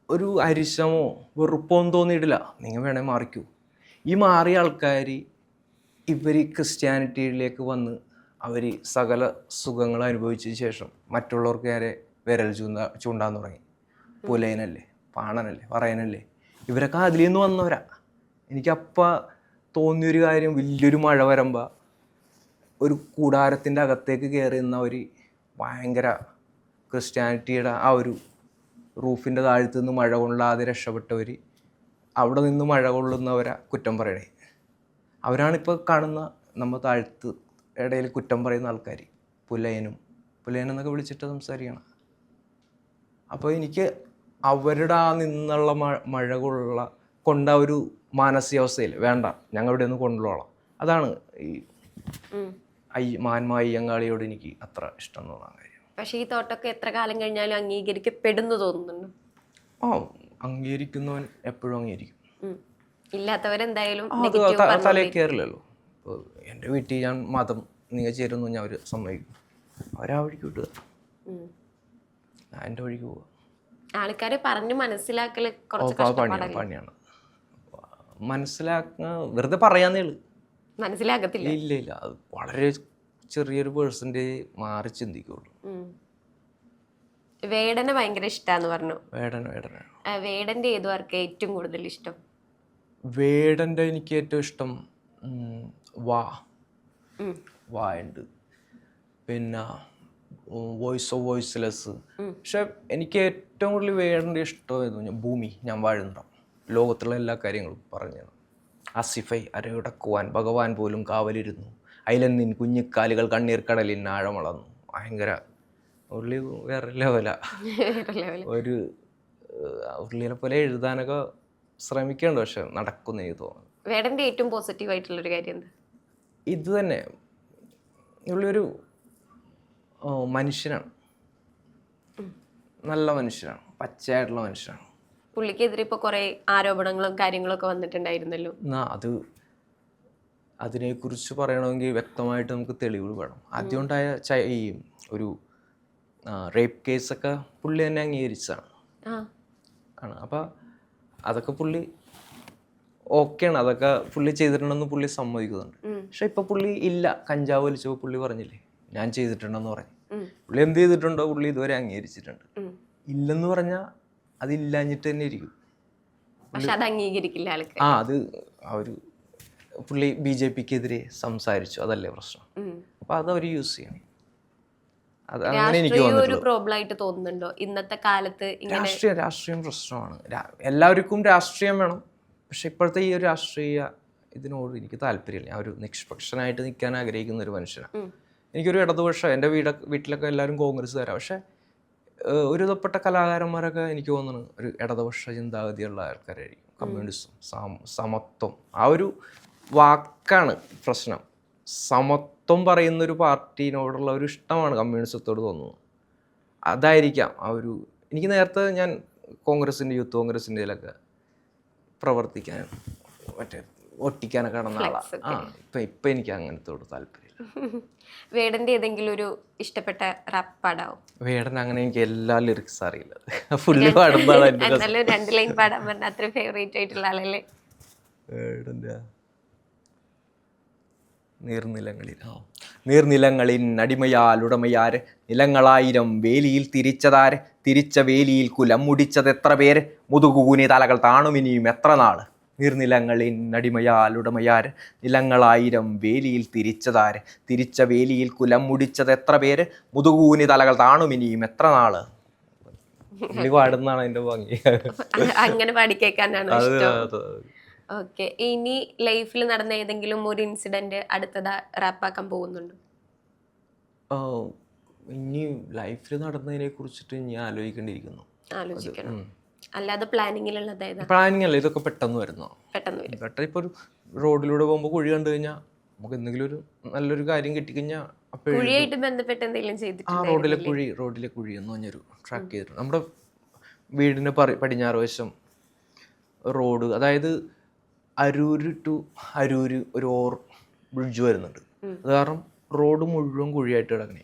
ഒരു അരിശമോ വെറുപ്പൊന്നും തോന്നിയിട്ടില്ല. നിങ്ങൾ വേണേൽ മാറിക്കൂ. ഈ മാറിയ ആൾക്കാർ ഇവർ ക്രിസ്ത്യാനിറ്റിയിലേക്ക് വന്ന് അവർ സകല സുഖങ്ങൾ അനുഭവിച്ചതിന് ശേഷം മറ്റുള്ളവർക്ക് നേരെ വിരൽ ചൂണ്ടാൻ തുടങ്ങി. പുലയനല്ലേ, പാണനല്ലേ, പറയനല്ലേ, ഇവരൊക്കെ അതിൽ നിന്ന് വന്നവരാ. എനിക്കപ്പോൾ തോന്നിയൊരു കാര്യം, വലിയൊരു മഴ വരുമ്പോൾ ഒരു കൂടാരത്തിൻ്റെ അകത്തേക്ക് കയറി നിന്നവർ ഭയങ്കര ക്രിസ്ത്യാനിറ്റിയുടെ ആ ഒരു റൂഫിൻ്റെ താഴത്തു നിന്ന് മഴ കൊള്ളാതെ രക്ഷപ്പെട്ടവർ അവിടെ നിന്ന് മഴ കൊള്ളുന്നവരാ കുറ്റം പറയണേ. അവരാണിപ്പോൾ കാണുന്ന നമ്മൾ താഴത്ത് ഇടയിൽ കുറ്റം പറയുന്ന ആൾക്കാർ. പുലയനെന്നൊക്കെ വിളിച്ചിട്ട് സംസാരിക്കണം. അപ്പോൾ എനിക്ക് അവരുടെ ആ നിന്നുള്ള മഴ കൊണ്ട ഒരു മാനസികാവസ്ഥയിൽ വേണ്ട, ഞങ്ങൾ ഇവിടെ ഒന്ന് കൊണ്ടുപോകണം. അതാണ് ഈ മാന്മ അയ്യങ്കാളിയോട് എനിക്ക് അത്ര ഇഷ്ടം തോന്നാൻ കാര്യം. പക്ഷേ ഈ തോട്ടമൊക്കെ എത്ര കാലം കഴിഞ്ഞാലും അംഗീകരിക്കപ്പെടുന്നു തോന്നുന്നുണ്ട്. അംഗീകരിക്കുന്നവൻ എപ്പോഴും അംഗീകരിക്കും. ഇല്ലാത്തവരെന്തായാലും തലയിൽ കയറില്ലല്ലോ. ഇപ്പോൾ എൻ്റെ വീട്ടിൽ ഞാൻ മതം നിങ്ങൾ ചേരുന്നു ഞാൻ അവർ സമ്മതിക്കും. അവരാ വഴിക്ക് വിട്ടുക, ഞാൻ എൻ്റെ വഴിക്ക് പോവുക. ആൾക്കാരെ പറഞ്ഞ് മനസ്സിലാക്കല് പണിയാണ്. മനസ്സിലാക്കുക വെറുതെ പറയാന്നേ ഉള്ളൂ, മനസ്സിലാക്കത്തില്ല. ഇല്ല, അത് വളരെ ചെറിയൊരു പേഴ്സൻറ്റേജ് മാറി ചിന്തിക്കുള്ളൂ. വേടനെ ഭയങ്കര ഇഷ്ടാന്ന് പറഞ്ഞു. വേടന്റെ ഏത് വർക്ക് ഏറ്റവും കൂടുതൽ ഇഷ്ടം? വേടന്റെ എനിക്ക് ഏറ്റവും ഇഷ്ടം വാ ഉണ്ട്, പിന്നെ വോയിസ് ഓഫ് വോയിസ്ലെസ്. പക്ഷെ എനിക്ക് ഏറ്റവും കൂടുതൽ വേടന്റെ ഇഷ്ടമായിരുന്നു ഭൂമി ഞാൻ വാഴുന്നിടം. ലോകത്തുള്ള എല്ലാ കാര്യങ്ങളും പറഞ്ഞു. അസിഫൈ അരയുടക്കുവാൻ ഭഗവാൻ പോലും കാവലിരുന്നു, അയിലെന്നിൻ കുഞ്ഞിക്കാലുകൾ കണ്ണീർ കടലിൻ ആഴമളന്നു. ഭയങ്കര ഉള്ളി വേറെ ലെവല. ഒരു ഉള്ളിനെ പോലെ എഴുതാനൊക്കെ ശ്രമിക്കേണ്ട, പക്ഷെ നടക്കുന്ന എനിക്ക് തോന്നുന്നു. വേടന്റെ ഏറ്റവും പോസിറ്റീവ് ആയിട്ടുള്ളൊരു കാര്യം എന്താ? ഇത് തന്നെ, ഉള്ളൊരു മനുഷ്യനാണ്, നല്ല മനുഷ്യനാണ്, പച്ചയായിട്ടുള്ള മനുഷ്യനാണ്. പുള്ളിക്കെതിരെ ഇപ്പോൾ കുറേ ആരോപണങ്ങളും കാര്യങ്ങളൊക്കെ വന്നിട്ടുണ്ടായിരുന്നല്ലോ. അതിനെക്കുറിച്ച് പറയണമെങ്കിൽ വ്യക്തമായിട്ട് നമുക്ക് തെളിവുകൾ വേണം. ആദ്യമുണ്ടായ ഈ ഒരു റേപ്പ് കേസൊക്കെ പുള്ളി തന്നെ അംഗീകരിച്ചതാണ്. അപ്പോൾ അതൊക്കെ പുള്ളി ഓക്കെയാണ്, അതൊക്കെ പുള്ളി ചെയ്തിട്ടുണ്ടെന്ന് പുള്ളി സമ്മതിക്കുന്നുണ്ട്. പക്ഷെ ഇപ്പം പുള്ളി ഇല്ല, കഞ്ചാവ് വലിച്ചപ്പോൾ പുള്ളി പറഞ്ഞില്ലേ ഞാൻ ചെയ്തിട്ടുണ്ടെന്ന് പറഞ്ഞു. പുള്ളി എന്ത് ചെയ്തിട്ടുണ്ടോ പുള്ളി ഇതുവരെ അംഗീകരിച്ചിട്ടുണ്ട്. ഇല്ലെന്ന് പറഞ്ഞാൽ അതില്ലാഞ്ഞിട്ട് തന്നെ ഇരിക്കും. അത് അംഗീകരിക്കില്ല ആൾക്ക്. അത് ഒരു പുള്ളി BJPക്കെതിരെ സംസാരിച്ചു, അതല്ലേ പ്രശ്നം. അപ്പം അത് അവർ യൂസ് ചെയ്യണം. അത് അങ്ങനെ എനിക്ക് തോന്നുന്നുണ്ടോ ഇന്നത്തെ കാലത്ത്? രാഷ്ട്രീയം പ്രശ്നമാണ്. എല്ലാവർക്കും രാഷ്ട്രീയം വേണം, പക്ഷെ ഇപ്പോഴത്തെ ഈ ഒരു രാഷ്ട്രീയ ഇതിനോട് എനിക്ക് താല്പര്യമില്ല. ഞാൻ ഒരു നിഷ്പക്ഷനായിട്ട് നിൽക്കാൻ ആഗ്രഹിക്കുന്ന ഒരു മനുഷ്യനാണ്. എനിക്കൊരു ഇടതുപക്ഷം, എൻ്റെ വീട്ടിലൊക്കെ എല്ലാവരും കോൺഗ്രസ് തരാം, പക്ഷെ ഒരു വിധപ്പെട്ട കലാകാരന്മാരൊക്കെ എനിക്ക് തോന്നുന്നു ഒരു ഇടതുപക്ഷ ചിന്താഗതിയുള്ള ആൾക്കാരായിരിക്കും. കമ്മ്യൂണിസം, സമത്വം, ആ ഒരു വാക്കാണ് പ്രശ്നം. സമത്വം പറയുന്നൊരു പാർട്ടീനോടുള്ള ഒരു ഇഷ്ടമാണ് കമ്മ്യൂണിസത്തോട് തോന്നുന്നത്. അതായിരിക്കാം ആ ഒരു. എനിക്ക് നേരത്തെ ഞാൻ കോൺഗ്രസിൻ്റെ യൂത്ത് കോൺഗ്രസിൻ്റെ ഇതിലൊക്കെ പ്രവർത്തിക്കാൻ മറ്റേ ഒട്ടിക്കാനൊക്കെ നടന്ന ആളാണ്. ഇപ്പം എനിക്ക് അങ്ങനത്തോട് താല്പര്യമില്ല. വേടന്റെ ഏതെങ്കിലും ഒരു ഇഷ്ടപ്പെട്ട റാപ്പ് പാടാവും? വേടൻ അങ്ങനെ എനിക്ക് എല്ലാ ലിറിക്സ് അറിയില്ല, ഫുള്ള് പാടുന്നതാണ്. 2 ലൈൻ പാടാൻ പറഞ്ഞ അത്ര ഫേവറേറ്റ് ആയിട്ടുള്ള ആളല്ലേ വേടൻ്റെ? നീർനിലങ്ങളിൽ അടിമയാൽ ഉടമയാര്, നിലങ്ങളായിരം വേലിയിൽ തിരിച്ചതാര്, തിരിച്ച വേലിയിൽ കുലം മുടിച്ചത് എത്ര പേര്, മുതുകൂനി തലകൾ താണുമിനിയും എത്ര നാള്. നീർനിലങ്ങളിൽ അടിമയാൽ ഉടമയാര്, നിലങ്ങളായിരം വേലിയിൽ തിരിച്ചതാര്, തിരിച്ച വേലിയിൽ കുലം മുടിച്ചത് എത്ര പേര്, മുതുകൂനി തലകൾ താണുമിനിയും എത്ര നാള്. പാടുന്നതാണ് അതിന്റെ ഭംഗി. അങ്ങനെ പാടിക്കേക്കാനാണ് ഇഷ്ടം. ഓക്കെ, ഇനി ലൈഫിൽ നടന്ന ഏതെങ്കിലും ഒരു ഇൻസിഡന്റ് അടുത്തതാ റാപ്പാക്കാൻ പോകുന്നുണ്ടോ? ഇനി ലൈഫിൽ നടന്നതിനെ കുറിച്ചിട്ട് ഞാൻ ആലോചിക്കണം. അല്ലാതെ പ്ലാനിങ്ങിലുള്ളത്? പ്ലാനിങ് അല്ല, ഇതൊക്കെ പെട്ടെന്ന് വരുന്നോ? പെട്ടെന്ന് ഇപ്പോൾ ഒരു റോഡിലൂടെ പോകുമ്പോൾ കുഴി കണ്ടു കഴിഞ്ഞാൽ നമുക്ക് എന്തെങ്കിലും ഒരു നല്ലൊരു കാര്യം കിട്ടിക്കഴിഞ്ഞാൽ അപ്പോഴും കുഴിയായിട്ട് ബന്ധപ്പെട്ട് എന്തെങ്കിലും ആ ചെയ്തിട്ടുണ്ടായിരുന്നില്ലേ? റോഡിലെ കുഴി എന്ന് പറഞ്ഞൊരു ട്രാക്ക് ചെയ്തിട്ടുണ്ട്. നമ്മുടെ വീടിന് പടിഞ്ഞാറ് വശം റോഡ്, അതായത് അരൂര് ടു അരൂര് ഒരു ബ്രിഡ്ജ് വരുന്നുണ്ട്. അത് കാരണം റോഡ് മുഴുവൻ കുഴിയായിട്ട് കിടക്കണേ.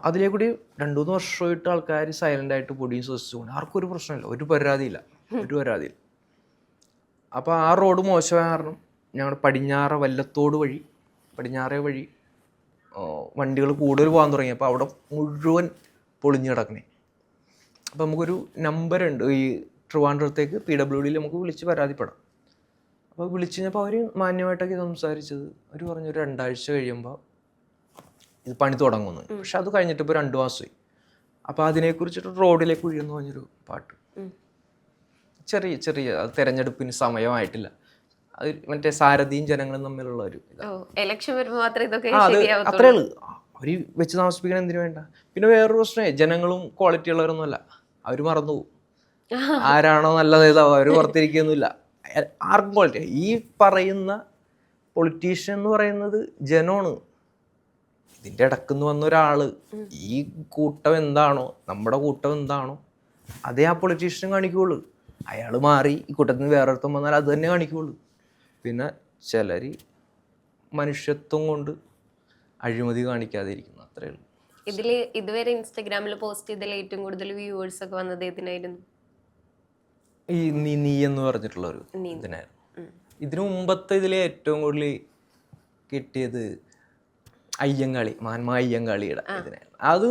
അതിലേ കൂടി 2-3 വർഷമായിട്ട് ആൾക്കാർ സൈലൻ്റ് ആയിട്ട് പൊടിയും ശ്വസിച്ചുകൊണ്ട് ആർക്കും ഒരു പ്രശ്നമില്ല, ഒരു പരാതിയില്ല. അപ്പോൾ ആ റോഡ് മോശമായ കാരണം ഞങ്ങളുടെ പടിഞ്ഞാറേ വഴി വണ്ടികൾ കൂടുതൽ പോകാൻ തുടങ്ങിയപ്പോൾ അവിടെ മുഴുവൻ പൊളിഞ്ഞ് കിടക്കണേ. അപ്പോൾ നമുക്കൊരു നമ്പറുണ്ട് ഈ ട്രിവാൻഡ്രത്തേക്ക് PWDയിൽ നമുക്ക് വിളിച്ച് പരാതിപ്പെടാം. അപ്പോൾ വിളിച്ചു കഴിഞ്ഞപ്പോൾ അവർ മാന്യമായിട്ടൊക്കെ സംസാരിച്ചത്. അവർ പറഞ്ഞു ഒരു 2 ആഴ്ച കഴിയുമ്പോൾ ഇത് പണി തുടങ്ങുന്നു. പക്ഷെ അത് കഴിഞ്ഞിട്ട് ഇപ്പോൾ 2 മാസമായി. അപ്പോൾ അതിനെക്കുറിച്ചിട്ട് റോഡിലെ കുഴി എന്ന് പറഞ്ഞൊരു പാട്ട്, ചെറിയ അത് തെരഞ്ഞെടുപ്പിന് സമയമായിട്ടില്ല. അത് മറ്റേ സാരഥിയും ജനങ്ങളും തമ്മിലുള്ള ഒരു ഇലക്ഷൻ വരുമ്പോൾ മാത്രമേ ഇതൊക്കെ അത്രേ ഉള്ളൂ. അവർ വെച്ച് താമസിപ്പിക്കണം എന്തിനു വേണ്ട. പിന്നെ വേറൊരു പ്രശ്നമേ, ജനങ്ങളും ക്വാളിറ്റി ഉള്ളവരൊന്നുമല്ല. അവർ മറന്നുപോകും ആരാണോ നല്ല നേതാവ്. അവർ പുറത്തിരിക്കുകയൊന്നുമില്ല, ആർക്കും ക്വാളിറ്റി. ഈ പറയുന്ന പൊളിറ്റീഷ്യൻ എന്ന് പറയുന്നത് ജനമാണ്. ഇതിൻ്റെ ഇടക്കുന്ന് വന്ന ഒരാള് ഈ കൂട്ടം എന്താണോ, നമ്മുടെ കൂട്ടം എന്താണോ അതേ ആ പൊളിറ്റീഷ്യൻ കാണിക്കുകയുള്ളൂ. അയാൾ മാറി ഈ കൂട്ടത്തിന് വേറൊരുത്തം വന്നാൽ അത് തന്നെ കാണിക്കുകയുള്ളൂ. പിന്നെ ചിലർ മനുഷ്യത്വം കൊണ്ട് അഴിമതി കാണിക്കാതിരിക്കുന്നു, അത്രേ ഉള്ളൂ. ഇതില് ഇതുവരെ ഇൻസ്റ്റാഗ്രാമിൽ പോസ്റ്റ് ചെയ്തതിൽ ഏറ്റവും കൂടുതൽ വ്യൂവേഴ്സ് ഒക്കെ വന്നത് ഏതിനായിരുന്നു? ഈ നീ എന്ന് പറഞ്ഞിട്ടുള്ള ഒരു ഇതിനായിരുന്നു. ഇതിനു മുമ്പത്തെ ഇതിൽ ഏറ്റവും കൂടുതൽ കിട്ടിയത് മഹാന്മാ അയ്യങ്കാളിയുടെ ഇതിനായിരുന്നു. അത്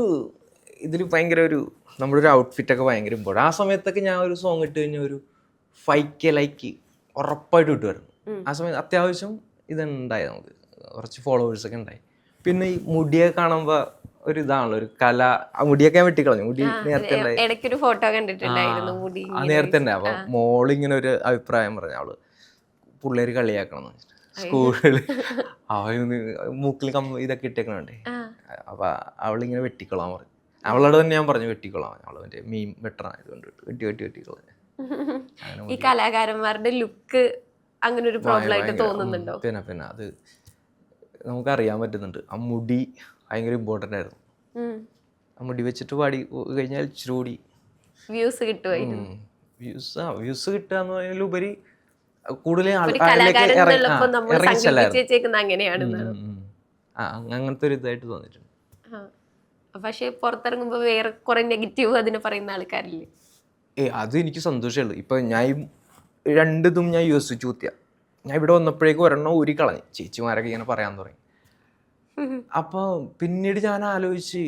ഇതിൽ ഭയങ്കര നമ്മുടെ ഒരു ഔട്ട്ഫിറ്റൊക്കെ ഭയങ്കര ഇമ്പോർട്ടൻ്റ്. ആ സമയത്തൊക്കെ ഞാൻ ഒരു സോങ് ഇട്ട് കഴിഞ്ഞാൽ ഒരു 5K ലൈക്ക് ഉറപ്പായിട്ട് കിട്ടുമായിരുന്നു. ആ സമയത്ത് അത്യാവശ്യം ഇതുണ്ടായി, നമുക്ക് കുറച്ച് ഫോളോവേഴ്സൊക്കെ ഉണ്ടായി. പിന്നെ ഈ മുടിയൊക്കെ കാണുമ്പോൾ ഒരു ഇതാണല്ലോ, ഒരു കല. ആ മുടിയൊക്കെ ഞാൻ വെട്ടിക്കളഞ്ഞു. മുടി നേരത്തെ ഇടയ്ക്കൊരു ഫോട്ടോ കണ്ടിട്ടുണ്ടായിരുന്നു മുടി നേരത്തെ ഉണ്ട്. അപ്പൊ മോളിങ്ങനെ ഒരു അഭിപ്രായം പറഞ്ഞു, അവള് പിള്ളേര് കളിയാക്കണം എന്ന് വെച്ചിട്ട് സ്കൂളിൽ മൂക്കിൽ ഇതൊക്കെ ഇട്ടേക്കണേ. അപ്പൊ അവളിങ്ങനെ വെട്ടിക്കൊള്ളാൻ പറഞ്ഞു. അവളോട് തന്നെ ഞാൻ പറഞ്ഞു വെട്ടിക്കൊള്ളാൻ. അവള് മറ്റേ മീൻ വെട്ടണായതുകൊണ്ട് വെട്ടിക്കൊള്ളാൻ. ഈ കലാകാരന്മാരുടെ ലുക്ക് അങ്ങനെ ഒരു പ്രോബ്ലം ആയിട്ട് തോന്നുന്നുണ്ടോ? പിന്നെ അത് നമുക്കറിയാൻ പറ്റുന്നുണ്ട്. ആ മുടി ഭയങ്കര ഇമ്പോർട്ടൻ്റ് ആയിരുന്നു. ആ മുടി വെച്ചിട്ട് പാടി കഴിഞ്ഞാൽ ഇച്ചിരി കൂടി വ്യൂസ് കിട്ടുമായിരുന്നു. വ്യൂസ് കിട്ടുക എന്ന് പറഞ്ഞതിലുപരി കൂടുതൽ അങ്ങനത്തെ ഒരു ഇതായിട്ട് തോന്നിയിട്ടുണ്ട്. പക്ഷെ പുറത്തിറങ്ങുമ്പോ വേറെ കുറെ നെഗറ്റീവ് അതിന് പറയുന്ന ആൾക്കാരില്ലേ? അത് എനിക്ക് സന്തോഷമുള്ളൂ. ഇപ്പൊ ഞാൻ 2 ഞാൻ യോസിച്ചു കുത്തിയ. ഞാൻ ഇവിടെ വന്നപ്പോഴേക്കും ഒരെണ്ണം ഊരി കളഞ്ഞു. ചേച്ചിമാരൊക്കെ ഇങ്ങനെ പറയാൻ തുടങ്ങി. അപ്പോൾ പിന്നീട് ഞാൻ ആലോചിച്ച്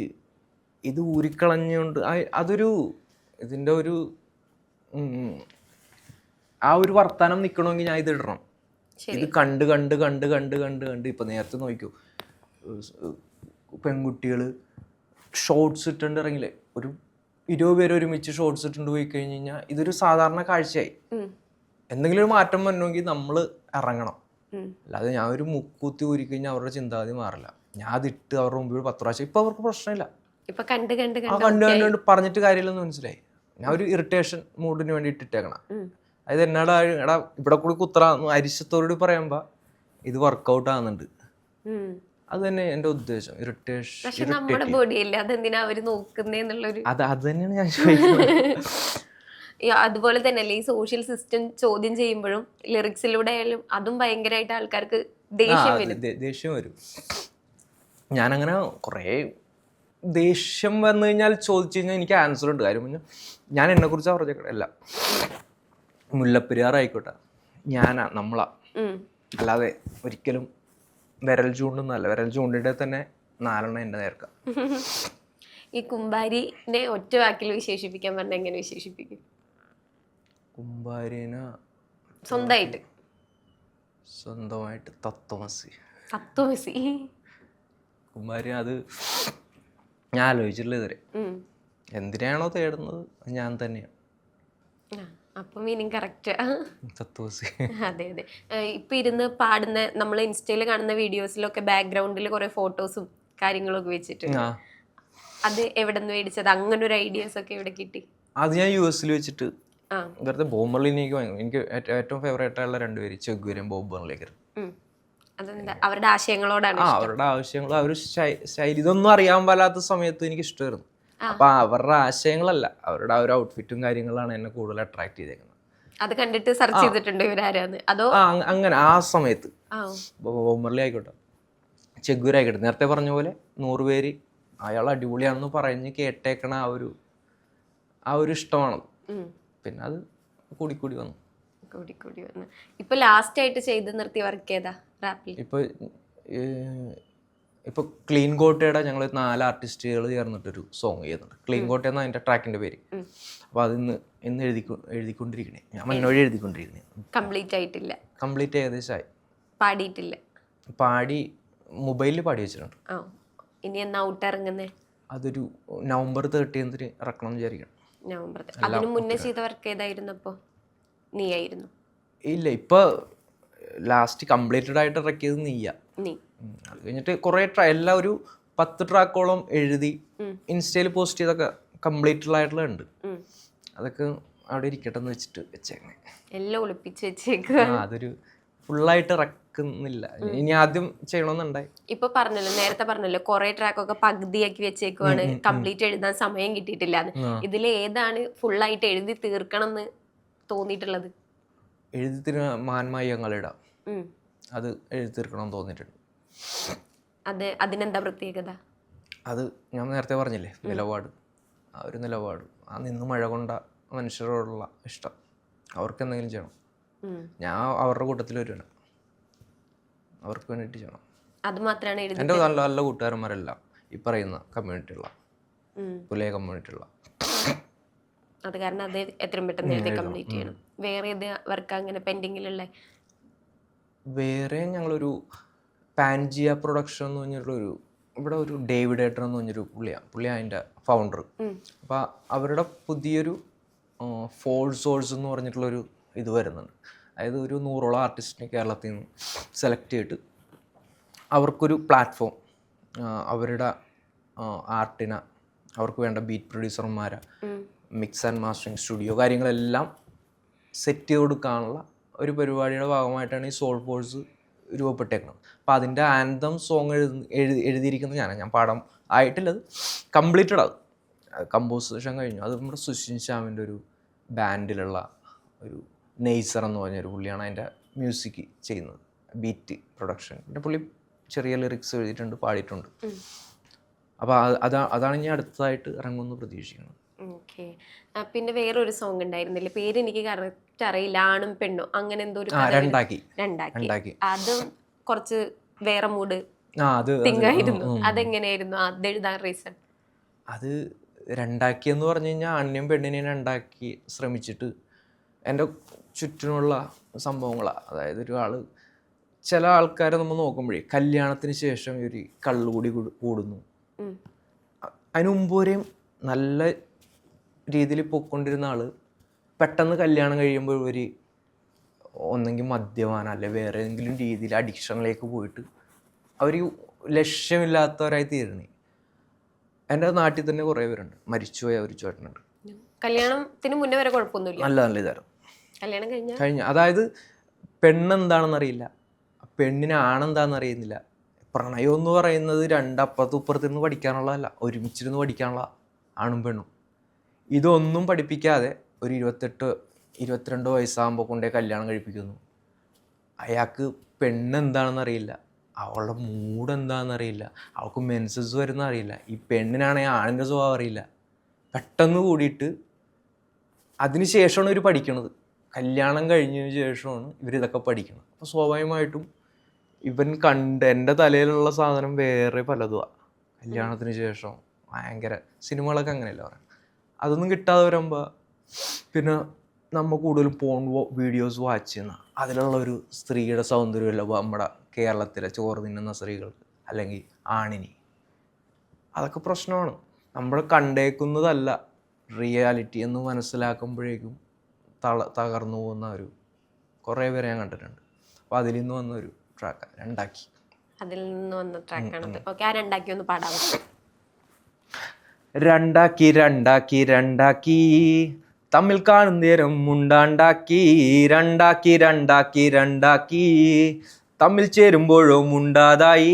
ഇത് ഊരിക്കളഞ്ഞുകൊണ്ട് ഇതിൻ്റെ ആ ഒരു വർത്താനം നിൽക്കണമെങ്കിൽ ഞാൻ ഇത് ഇടണം. ഇത് കണ്ട് ഇപ്പം നേരത്തെ നോക്കൂ, പെൺകുട്ടികൾ ഷോർട്സ് ഇട്ടുണ്ട് ഇറങ്ങില്ലേ, ഒരു 20 പേര് ഒരുമിച്ച് ഷോർട്സ് ഇട്ടുണ്ട് പോയി കഴിഞ്ഞ് കഴിഞ്ഞാൽ ഇതൊരു സാധാരണ കാഴ്ചയായി. എന്തെങ്കിലും ഒരു മാറ്റം വരണമെങ്കിൽ നമ്മൾ ഇറങ്ങണം. അല്ലാതെ ഞാൻ ഒരു മുക്കൂത്തി ഊരിക്കഴിഞ്ഞാൽ അവരുടെ ചിന്താഗതി മാറില്ല. ഞാൻ അതിട്ട് അവരുടെ മുമ്പിൽ 10 പ്രാവശ്യം. ഇപ്പൊ അവർക്ക് പ്രശ്നമില്ല. കണ്ട് പറഞ്ഞിട്ട് കാര്യമില്ലെന്ന് മനസ്സിലായി. ഞാൻ ഒരു ഇറിറ്റേഷൻ മൂഡിന് വേണ്ടി ഇട്ടിട്ടേക്കണം. അതായത് എന്നോട് എടാ ഇവിടെ കൂടി കുത്തറ അരിശത്തോട് പറയുമ്പോ ഇത് വർക്കൗട്ട് ആകുന്നുണ്ട്. അത് തന്നെ എന്റെ ഉദ്ദേശം. ഇറിറ്റേഷൻ അത് തന്നെയാണ് ഞാൻ ചോദിക്കുന്നത്. അതുപോലെ തന്നെയല്ലേ ഈ സോഷ്യൽ സിസ്റ്റം ചോദ്യം ചെയ്യുമ്പോഴും ലിറിക്സിലൂടെ ആയാലും അതും ഭയങ്കരമായിട്ട് ആൾക്കാർക്ക് ദേഷ്യം വരും. ഞാനങ്ങനെ കുറേ ദേഷ്യം വന്നു കഴിഞ്ഞാൽ ചോദിച്ചു കഴിഞ്ഞാൽ എനിക്ക് ആൻസർ ഉണ്ട്. കാര്യം ഞാൻ എന്നെ കുറിച്ച് പറഞ്ഞേക്കട്ടെ, അല്ല മുല്ലപ്പെരിയാർ ആയിക്കോട്ടെ, നമ്മളാ. അല്ലാതെ ഒരിക്കലും വിരൽ ചൂണ്ടൊന്നുമല്ല. വിരൽ ചൂണ്ടിട്ട് തന്നെ 4 എന്റെ നേർക്കാം. ഈ കുമ്പാരിനെ ഒറ്റ വാക്കിൽ വിശേഷിപ്പിക്കാൻ പറഞ്ഞാൽ എങ്ങനെ വിശേഷിപ്പിക്കും? കുമ്പാരിനെ സ്വന്തമായിട്ട് തത്വമസി. കുമ്പാരി അത് ഞാൻ ആലോചിച്ചിട്ടില്ല ഇതുവരെ. എന്തിനാണോ തേടുന്നത് ഞാൻ തന്നെയാണ്. അപ്പൊ മീനിങ് കറക്റ്റ്. തത്വമസി. അതെ അതെ. ഇപ്പൊ ഇരുന്ന് പാടുന്ന നമ്മൾ ഇൻസ്റ്റയിൽ കാണുന്ന വീഡിയോസിലൊക്കെ ബാക്ക്ഗ്രൗണ്ടിൽ കുറെ ഫോട്ടോസും കാര്യങ്ങളൊക്കെ വെച്ചിട്ടുണ്ട്. അത് എവിടെ നിന്ന് മേടിച്ചത്? അങ്ങനെ ഒരു ഐഡിയാസ് ഒക്കെ എവിടെ കിട്ടി? അത് ഞാൻ US വെച്ചിട്ട് വെറുതെ ബോബ് മാർലി. എനിക്ക് ഏറ്റവും ഫേവറേറ്റ് ആയിട്ടുള്ള 2 പേര് ചെഗ്വേരയും ബോബ് മാർലിയൊക്കെ. അതെന്താ അവരുടെ ആശയങ്ങളോടാണ് അവരുടെ ആവശ്യങ്ങൾ ശൈലി ഇതൊന്നും അറിയാൻ പാലാത്ത സമയത്ത് എനിക്ക് ഇഷ്ടമായിരുന്നു. അപ്പൊ അവരുടെ ആശയങ്ങളല്ല, അവരുടെ ആ ഒരു ഔട്ട്ഫിറ്റും കാര്യങ്ങളാണ് എന്നെ കൂടുതൽ അട്രാക്ട് ചെയ്തേക്കുന്നത്. അത് കണ്ടിട്ട് സെർച്ച് ചെയ്തിട്ടുണ്ട് ഇവരാരാന്ന്? അതോ അങ്ങനെ ആ സമയത്ത് ബോംബർലി ആയിക്കോട്ടെ, ചെഗുര ആയിക്കോട്ടെ, നേരത്തെ പറഞ്ഞ പോലെ 100 പേര് അയാൾ അടിപൊളിയാണെന്ന് പറഞ്ഞ് കേട്ടേക്കണ ആ ഒരു ഇഷ്ടമാണ്. പിന്നെ അത് കൂടിക്കൂടി വന്നു. ഇപ്പൊ ലാസ്റ്റ് ആയിട്ട് ചെയ്ത് നിർത്തിയ വർക്ക് ഏതാ റാപ്പിൽ? ഇപ്പൊ ക്ലീൻ കോട്ടയുടെ ഞങ്ങൾ 4 ആർട്ടിസ്റ്റുകൾ ചേർന്നിട്ടൊരു സോങ് ചെയ്യുന്നുണ്ട്. ക്ലീൻ കോട്ട എന്ന അതിന്റെ ട്രാക്കിന്റെ പേര്. അപ്പൊ അത് ഇന്ന് എഴുതിക്കൊണ്ടിരിക്കണേ, ഞാൻ മുന്നോഴി എഴുതിക്കൊണ്ടിരിക്കണേ. കംപ്ലീറ്റ് ആയിട്ടില്ല? കംപ്ലീറ്റ് ഏകദേശമായി. പാടിയിട്ടില്ല? പാടി മൊബൈലിൽ പാടി വെച്ചിട്ടുണ്ട്. ഇനി എന്നാ ഔട്ട് ഇറങ്ങുന്നേ? അതൊരു November 30 ഇറക്കണം വിചാരിക്കണം. നവംബർ. അതിനു മുന്നേ ചെയ്ത വർക്ക് ഏതായിരുന്നു? അപ്പോ നീ ആയിരുന്നു? ഇല്ല, ഇപ്പൊ ലാസ്റ്റ് കംപ്ലീറ്റഡ് ആയിട്ട് ഇറക്കിയത് നീയാ. അത് കഴിഞ്ഞിട്ട് കുറെ എല്ലാം ഒരു 10 ട്രാക്കോളം എഴുതി ഇൻസ്റ്റയിൽ പോസ്റ്റ് ചെയ്തൊക്കെ കംപ്ലീറ്റഡ് ആയിട്ടുള്ള ഉണ്ട്. അതൊക്കെ അവിടെ ഇരിക്കട്ടെ എന്ന് വെച്ചിട്ട് വെച്ചേക്കണേ. എല്ലാം ഒളിപ്പിച്ച് വെച്ചേക്കുക. അതൊരു ഫുള്ളായിട്ട് ഇറക്കുന്നില്ല, ഇനി ആദ്യം ചെയ്യണമെന്നുണ്ടായി. ഇപ്പൊ പറഞ്ഞല്ലോ, നേരത്തെ പറഞ്ഞല്ലോ കുറെ ട്രാക്കൊക്കെ പകുതിയാക്കി വെച്ചേക്കുവാണ്, കംപ്ലീറ്റ് എഴുതാൻ സമയം കിട്ടിയിട്ടില്ലാന്ന്. ഇതിൽ ഏതാണ് ഫുള്ളായിട്ട് എഴുതി തീർക്കണം എന്ന് തോന്നിയിട്ടുള്ളത്? എഴുതി മാന്മായി ഞങ്ങളിടാം, അത് എഴുതി തീർക്കണം തോന്നിയിട്ടുണ്ട്. അതിനെന്താ പ്രത്യേകത? അത് ഞാൻ നേരത്തെ പറഞ്ഞില്ലേ, നിലപാട്. ആ ഒരു നിലപാട്, ആ നിന്ന് മഴ കൊണ്ട മനുഷ്യരോടുള്ള ഇഷ്ടം, അവർക്ക് എന്തെങ്കിലും ചെയ്യണം. ഞാൻ അവരുടെ കൂട്ടത്തിൽ വരുവാണ്, അവർക്ക് വേണ്ടിയിട്ട് ചെയ്യണം. അത് മാത്രമാണ് എൻ്റെ നല്ല നല്ല കൂട്ടുകാരന്മാരെല്ലാം ഈ പറയുന്ന കമ്മ്യൂണിറ്റിയുള്ള, പുലയ കമ്മ്യൂണിറ്റിയുള്ള. അത് കാരണം അത് എത്രയും പെട്ടെന്ന് എഴുതി കംപ്ലീറ്റ് ചെയ്യണം. വേറെ ഏത് വർക്ക് അങ്ങനെ പെൻഡിങ്ങിലുള്ള? വേറെ ഞങ്ങളൊരു പാൻജിയ പ്രൊഡക്ഷൻ എന്ന് പറഞ്ഞിട്ടുള്ളൊരു, ഇവിടെ ഒരു ഡേവിഡ് ഏട്ടർ എന്ന് പറഞ്ഞൊരു പുള്ളി അതിൻ്റെ ഫൗണ്ടർ. അപ്പോൾ അവരുടെ പുതിയൊരു ഫോൾ സോഴ്സ് എന്ന് പറഞ്ഞിട്ടുള്ളൊരു ഇത് വരുന്നുണ്ട്. അതായത് ഒരു 100ഓളം ആർട്ടിസ്റ്റിനെ കേരളത്തിൽ നിന്ന് സെലക്ട് ചെയ്തിട്ട് അവർക്കൊരു പ്ലാറ്റ്ഫോം, അവരുടെ ആർട്ടിനെ, അവർക്ക് വേണ്ട ബീറ്റ് പ്രൊഡ്യൂസർമാരെ, മിക്സ് ആൻഡ് മാസ്റ്ററിങ് സ്റ്റുഡിയോ കാര്യങ്ങളെല്ലാം സെറ്റ് ചെയ്ത് കൊടുക്കാനുള്ള ഒരു പരിപാടിയുടെ ഭാഗമായിട്ടാണ് ഈ സോൾ ഫോഴ്സ് രൂപപ്പെട്ടേക്കുന്നത്. അപ്പോൾ അതിൻ്റെ ആന്തം സോങ് എഴുതിയിരിക്കുന്നത് ഞാൻ പാടാൻ ആയിട്ടില്ലത്, കംപ്ലീറ്റഡ് അത് കമ്പോസിഷൻ കഴിഞ്ഞു. അത് നമ്മുടെ സുഷിൻ ശ്യാമിൻ്റെ ഒരു ബാൻഡിലുള്ള ഒരു നെയ്സർ എന്ന് പറഞ്ഞൊരു പുള്ളിയാണ് അതിൻ്റെ മ്യൂസിക് ചെയ്യുന്നത്, ബീറ്റ് പ്രൊഡക്ഷൻ. പിന്നെ പുള്ളി ചെറിയ ലിറിക്സ് എഴുതിയിട്ടുണ്ട്, പാടിയിട്ടുണ്ട്. അപ്പോൾ അതാണ് ഞാൻ അടുത്തതായിട്ട് ഇറങ്ങുമെന്ന് പ്രതീക്ഷിക്കുന്നത്. ഓക്കെ. പിന്നെ വേറൊരു സോങ് ഉണ്ടായിരുന്നില്ലേ, പേര് എനിക്ക് കറക്റ്റ് അറിയില്ല, ആണും പെണ്ണും അങ്ങനെ എന്തോ ഒരു രണ്ടാക്കി. അതും കുറച്ച് വേറെ മൂഡ് തിങ്കായിരുന്നു. അതെങ്ങനെയായിരുന്നു അതെഴുതാൻ റീസൺ? അത് രണ്ടാക്കിയെന്ന് പറഞ്ഞു കഴിഞ്ഞാൽ ആണിനെയും പെണ്ണിനെയും രണ്ടാക്കി ശ്രമിച്ചിട്ട് എൻ്റെ ചുറ്റിനുള്ള സംഭവങ്ങളാണ്. അതായത് ചില ആൾക്കാരെ നമ്മൾ നോക്കുമ്പോഴേ കല്യാണത്തിന് ശേഷം ഒരു കള്ളുകൂടി കൂടുന്നു, അതിന് മുമ്പ് വരെയും നല്ല രീതിയിൽ പോയിക്കൊണ്ടിരുന്ന ആൾ പെട്ടെന്ന് കല്യാണം കഴിയുമ്പോൾ ഒന്നെങ്കിൽ മദ്യപാനം അല്ലെ വേറെ ഏതെങ്കിലും രീതിയിൽ അഡിക്ഷനിലേക്ക് പോയിട്ട് അവർ ലക്ഷ്യമില്ലാത്തവരായി തീരണേ. എൻ്റെ നാട്ടിൽ തന്നെ കുറേ പേരുണ്ട്, മരിച്ചുപോയ ഒരു ചേട്ടനുണ്ട്. കല്യാണത്തിന് മുന്നേ വരെ കുഴപ്പമൊന്നുമില്ല, നല്ല ഇതായിരുന്നു. കല്യാണം കഴിഞ്ഞ അതായത് പെണ്ണെന്താണെന്ന് അറിയില്ല, പെണ്ണിന് ആണെന്താണെന്ന് അറിയുന്നില്ല. പ്രണയം എന്ന് പറയുന്നത് രണ്ടപ്പുറത്തും ഇപ്പുറത്തിരുന്ന് പഠിക്കാനുള്ളതല്ല, ഒരുമിച്ചിരുന്ന് പഠിക്കാനുള്ള ആണും പെണ്ണും. ഇതൊന്നും പഠിപ്പിക്കാതെ ഒരു 28-22 വയസ്സാകുമ്പോൾ കൊണ്ടേ കല്യാണം കഴിപ്പിക്കുന്നു. അയാൾക്ക് പെണ്ണെന്താണെന്ന് അറിയില്ല, അവളുടെ മൂഡ് എന്താണെന്ന് അറിയില്ല, അവൾക്ക് മെൻസസ് വരുന്ന അറിയില്ല. ഈ പെണ്ണിനാണെങ്കിൽ ആണിൻ്റെ സ്വഭാവം അറിയില്ല. പെട്ടെന്ന് കൂടിയിട്ട് അതിന് ശേഷമാണ് ഇവർ പഠിക്കണത്, കല്യാണം കഴിഞ്ഞതിന് ശേഷമാണ് ഇവരിതൊക്കെ പഠിക്കുന്നത്. അപ്പോൾ സ്വാഭാവികമായിട്ടും ഇവൻ എൻ്റെ തലയിലുള്ള സാധനം വേറെ പലതുമാണ്. കല്യാണത്തിന് ശേഷം ഭയങ്കര സിനിമകളൊക്കെ അങ്ങനെയല്ല പറയാം. അതൊന്നും കിട്ടാതെ വരുമ്പോൾ പിന്നെ നമ്മൾ കൂടുതലും പോൺ വീഡിയോസ് വാച്ച് ചെയ്യുന്ന അതിലുള്ള ഒരു സ്ത്രീയുടെ സൗന്ദര്യമല്ല നമ്മുടെ കേരളത്തിലെ ചോറ് തിന്നുന്ന സ്ത്രീകൾക്ക് അല്ലെങ്കിൽ ആണിനി. അതൊക്കെ പ്രശ്നമാണ്. നമ്മൾ കണ്ടേക്കുന്നതല്ല റിയാലിറ്റി എന്ന് മനസ്സിലാക്കുമ്പോഴേക്കും തകർന്നു പോകുന്ന കുറേ പേരെ ഞാൻ കണ്ടിട്ടുണ്ട്. അപ്പോൾ അതിൽ നിന്ന് വന്നൊരു ട്രാക്ക് രണ്ടാക്കി. അതിൽ നിന്ന് വന്ന ട്രാക്കാണത്. ഓക്കെ, ആ രണ്ടാക്കി ഒന്ന് പാടാമോ? രണ്ടാക്കി തമ്മിൽ കാണും നേരം മുണ്ടാണ്ടാക്കി, രണ്ടാക്കി തമ്മിൽ ചേരുമ്പോഴോ മുണ്ടാതായി,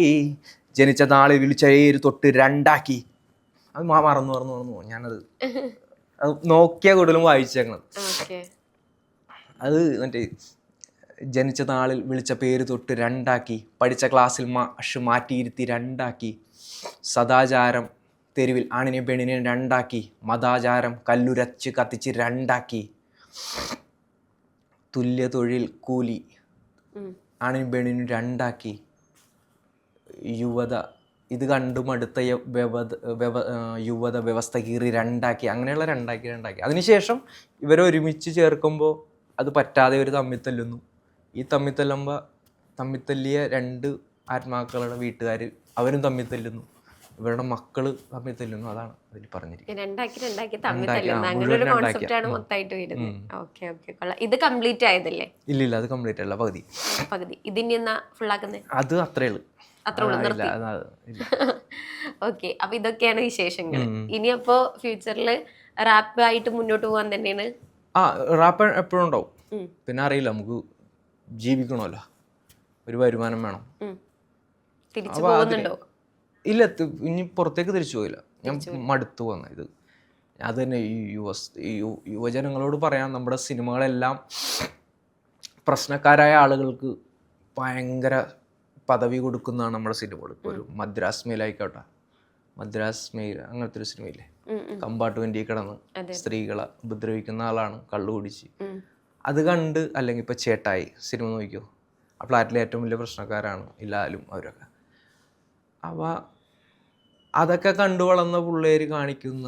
ജനിച്ച നാളിൽ വിളിച്ച പേര് തൊട്ട് രണ്ടാക്കി. അത് മറന്നു ഞാനത് നോക്കിയാ കൂടുതലും വായിച്ചേക്കണത്. അത് മറ്റേ ജനിച്ച നാളിൽ വിളിച്ച പേര് തൊട്ട് രണ്ടാക്കി, പഠിച്ച ക്ലാസ്സിൽ മാറ്റിയിരുത്തി രണ്ടാക്കി, സദാചാരം തെരുവിൽ ആണിനെ പെണ്ണിനെ രണ്ടാക്കി, മതാചാരം കല്ലുരച്ച് കത്തിച്ച് രണ്ടാക്കി, തുല്യ തൊഴിൽ കൂലി ആണിനും പെണ്ണിനും രണ്ടാക്കി, യുവത ഇത് കണ്ടും അടുത്ത യുവത വ്യവസ്ഥ കീറി രണ്ടാക്കി. അങ്ങനെയുള്ള രണ്ടാക്കി. അതിനുശേഷം ഇവരെ ഒരുമിച്ച് ചേർക്കുമ്പോൾ അത് പറ്റാതെ ഇവർ തമ്മിത്തല്ലുന്നു. ഈ തമ്മിത്തല്ലിയ രണ്ട് ആത്മാക്കളുടെ വീട്ടുകാർ അവരും തമ്മിത്തല്ലുന്നു, ഇവരുടെ മക്കള് തമ്മിത്തല്ലുന്നു. അതാണ് അതിൽ പറഞ്ഞിരിക്കുന്നത്. ഇത് കംപ്ലീറ്റ് ആയതല്ലേ? ഇല്ല, അത് കംപ്ലീറ്റ് അല്ല, പകുതി. അത് അത്രേ ഉള്ളൂ. ഓക്കെ, അപ്പൊ ഇതൊക്കെയാണ് വിശേഷങ്ങൾ. ഇനി അപ്പോ ഫ്യൂച്ചറിൽ റാപ്പ് ആയിട്ട് മുന്നോട്ട് പോകാൻ തന്നെയാണ്? റാപ്പ് എപ്പോഴും ഉണ്ടാവും. പിന്നെ അറിയില്ല, നമുക്ക് ജീവിക്കണമല്ലോ, ഒരു വരുമാനം വേണം. തിരിച്ചു പോകുന്നുണ്ടോ? ഇല്ല, ഇനി പുറത്തേക്ക് തിരിച്ചു പോയില്ല. ഞാൻ മടുത്തു പോന്ന ഇത്. അത് തന്നെ ഈ യുവജനങ്ങളോട് പറയാൻ, നമ്മുടെ സിനിമകളെല്ലാം പ്രശ്നക്കാരായ ആളുകൾക്ക് ഭയങ്കര പദവി കൊടുക്കുന്നതാണ് നമ്മുടെ സിനിമകൾ. ഇപ്പോൾ ഒരു മദ്രാസ് മെയിലായിക്കോട്ടെ, മദ്രാസ് മെയിൽ അങ്ങനത്തെ ഒരു സിനിമയില്ലേ, കമ്പാർട്ട്മെന്റിൽ കിടന്ന് സ്ത്രീകളെ ഉപദ്രവിക്കുന്ന ആളാണ്, കള്ളു കുടിച്ച്. അത് കണ്ട്, അല്ലെങ്കിൽ ഇപ്പോൾ ചേട്ടായി സിനിമ നോക്കിയോ, ആ ഫ്ലാറ്റിലെ ഏറ്റവും വലിയ പ്രശ്നക്കാരാണ് ലാലും അവരൊക്കെ. അപ്പോൾ അതൊക്കെ കണ്ടു വളർന്ന പിള്ളേർ കാണിക്കുന്ന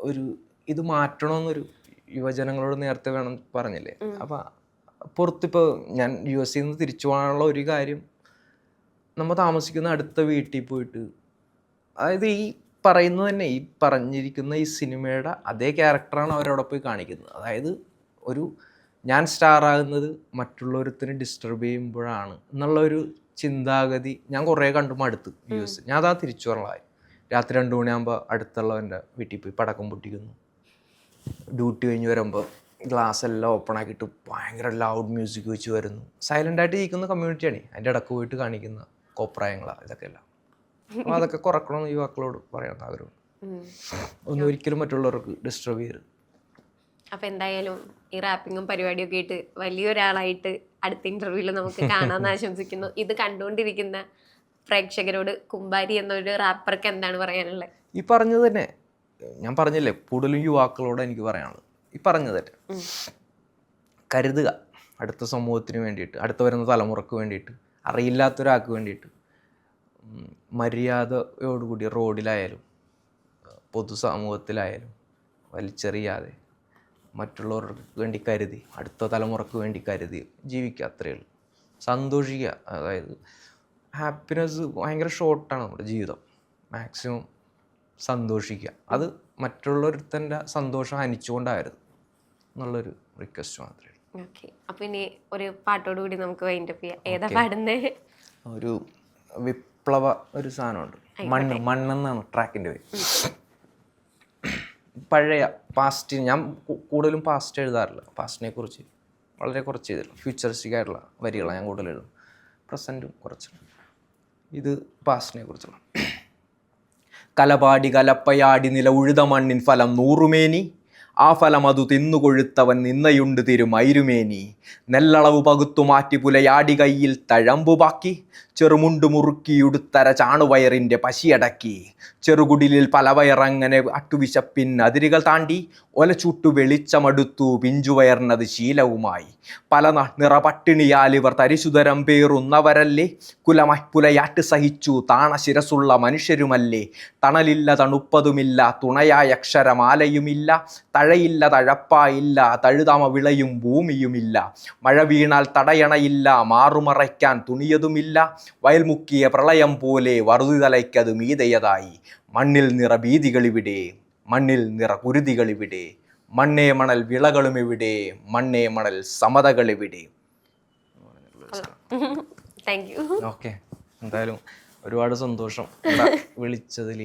ഒരു ഇത് മാറ്റണമെന്നൊരു യുവജനങ്ങളോട് നേരത്തെ വേണം പറഞ്ഞില്ലേ. അപ്പം പുറത്തിപ്പോൾ ഞാൻ US നിന്ന് തിരിച്ചു പോകാനുള്ള ഒരു കാര്യം, നമ്മൾ താമസിക്കുന്ന അടുത്ത വീട്ടിൽ പോയിട്ട്, അതായത് ഈ പറയുന്നത് തന്നെ, ഈ പറഞ്ഞിരിക്കുന്ന ഈ സിനിമയുടെ അതേ ക്യാരക്ടറാണ് അവരവിടെ പോയി കാണിക്കുന്നത്. അതായത് ഞാൻ സ്റ്റാർ ആകുന്നത് മറ്റുള്ളവരുത്തിന് ഡിസ്റ്റർബ് ചെയ്യുമ്പോഴാണ് എന്നുള്ളൊരു ചിന്താഗതി ഞാൻ കുറേ കണ്ടു മടുത്ത് US. ഞാൻ അതാ തിരിച്ചു പറഞ്ഞാൽ രാത്രി 2 മണിയാകുമ്പോൾ അടുത്തുള്ളവൻ്റെ വീട്ടിൽ പോയി പടക്കം പൊട്ടിക്കുന്നു. ഡ്യൂട്ടി കഴിഞ്ഞ് വരുമ്പോൾ ഗ്ലാസ് എല്ലാം ഓപ്പൺ ആക്കിയിട്ട് ഭയങ്കര ലൗഡ് മ്യൂസിക് വെച്ച് വരുന്നു. സൈലൻ്റായിട്ട് ഇരിക്കുന്ന കമ്മ്യൂണിറ്റിയാണ്. അതിൻ്റെ ഇടക്ക് പോയിട്ട് കാണിക്കുന്ന കോപ്രായങ്ങളാണ് ഇതൊക്കെ എല്ലാം. അപ്പോൾ അതൊക്കെ കുറക്കണമെന്ന് യുവാക്കളോട് പറയാൻ ആഗ്രഹം. ഒന്നും ഒരിക്കലും മറ്റുള്ളവർക്ക് ഡിസ്റ്റർബ് ചെയ്യരുത്. അപ്പോൾ എന്തായാലും ഈ റാപ്പിങ്ങും പരിപാടിയൊക്കെ ആയിട്ട് വലിയൊരാളായിട്ട് അടുത്ത ഇൻ്റർവ്യൂവിൽ നമുക്ക് കാണാമെന്ന് ആശംസിക്കുന്നു. ഇത് കണ്ടുകൊണ്ടിരിക്കുന്ന പ്രേക്ഷകരോട് കുമ്പാരി എന്നൊരു റാപ്പർക്ക് എന്താണ് പറയാനുള്ളത്? ഈ പറഞ്ഞത് തന്നെ ഞാൻ പറഞ്ഞില്ലേ, കൂടുതലും യുവാക്കളോട് എനിക്ക് പറയാനുള്ളത് ഈ പറഞ്ഞത് തന്നെ. കരുതുക, അടുത്ത സമൂഹത്തിന് വേണ്ടിയിട്ട്, അടുത്ത വരുന്ന തലമുറക്ക് വേണ്ടിയിട്ട്, അറിയില്ലാത്തൊരാൾക്ക് വേണ്ടിയിട്ട് മര്യാദയോടുകൂടി റോഡിലായാലും പൊതുസമൂഹത്തിലായാലും വലിച്ചെറിയാതെ മറ്റുള്ളവർക്ക് വേണ്ടി കരുതി, അടുത്ത തലമുറക്ക് വേണ്ടി കരുതി ജീവിക്കുക. അത്രയേ ഉള്ളൂ. സന്തോഷിക്കുക. അതായത് ഹാപ്പിനെസ് ഭയങ്കര ഷോർട്ടാണ് നമ്മുടെ ജീവിതം. മാക്സിമം സന്തോഷിക്കുക. അത് മറ്റുള്ളൊരുത്തൻ്റെ സന്തോഷം ഹനിച്ചുകൊണ്ടായിരുന്നു എന്നുള്ളൊരു റിക്വസ്റ്റ് മാത്രമേ ഉള്ളൂ. ഓക്കെ, അപ്പോൾ ഇനി ഒരു പാട്ടോടുകൂടി നമുക്ക് വൈൻഡപ്പ് ചെയ്യാം. ഏതാ പാടുന്നത്? ഒരു വിപ്ലവ ഒരു സാധനമുണ്ട്, മണ്ണെന്നാണ് ട്രാക്കിൻ്റെ പേര്. പഴയ പാസ്റ്റ്, ഞാൻ കൂടുതലും പാസ്റ്റ് എഴുതാറില്ല. പാസ്റ്റിനെ കുറിച്ച് വളരെ കുറച്ച് എഴുതില്ല. ഫ്യൂച്ചറിസ്റ്റിക് ആയിട്ടുള്ള വരികളാണ് ഞാൻ കൂടുതൽ എഴുതും. പ്രസൻറ്റും കുറച്ച്. ഇത് പാസ്റ്റിനെ കുറിച്ചുള്ള. കലപാടി കലപ്പയാടി നില ഉഴുത മണ്ണിൻ ഫലം 100 മേനി, ആ ഫലം അതു തിന്നുകൊഴുത്തവൻ നിന്നയുണ്ട് തിരുമൈരുമേനി. നെല്ലളവ് പകുത്തു മാറ്റി പുലയാടി കയ്യിൽ തഴമ്പുപാക്കി, ചെറുമുണ്ടു മുറുക്കിയുടുത്തര ചാണുവയറിൻ്റെ പശിയടക്കി. ചെറുകുടിലിൽ പലവയറങ്ങനെ അട്ടുവിശപ്പിൻ അതിരുകൾ താണ്ടി, ഒലച്ചുട്ടു വെളിച്ചമടുത്തു പിഞ്ചുവയർന്നത് ശീലവുമായി. പല നിറപട്ടിണിയാലിവർ തരിശുതരം പേറുന്നവരല്ലേ, കുലമായി പുലയാട്ട് സഹിച്ചു താണശിരസുള്ള മനുഷ്യരുമല്ലേ. തണലില്ല തണുപ്പതുമില്ല, തുണയായ അക്ഷരമാലയുമില്ല, തഴയില്ല തഴപ്പായില്ല, തഴുതാമ വിളയും ഭൂമിയുമില്ല. മഴ വീണാൽ തടയണയില്ല, മാറുമറയ്ക്കാൻ തുണിയതുമില്ല. വയൽമുക്കിയ പ്രളയം പോലെ വറുതിതലയ്ക്കത് മീതയതായി. മണ്ണിൽ നിറ ഭീതികളിവിടെ, മണ്ണിൽ നിറ കുരുതികളിവിടെ. മണ്ണേ മണൽ വിളകളുമെവിടെ, മണ്ണേ മണൽ സമതകളിവിടെ. ഓക്കെ, എന്തായാലും ഒരുപാട് സന്തോഷം വിളിച്ചതിൽ.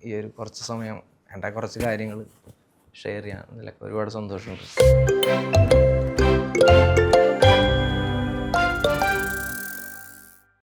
ഈ ഒരു കുറച്ച് സമയം എൻ്റെ കുറച്ച് കാര്യങ്ങൾ ഷെയർ ചെയ്യാൻ ഇതിലൊക്കെ ഒരുപാട് സന്തോഷമുണ്ട്.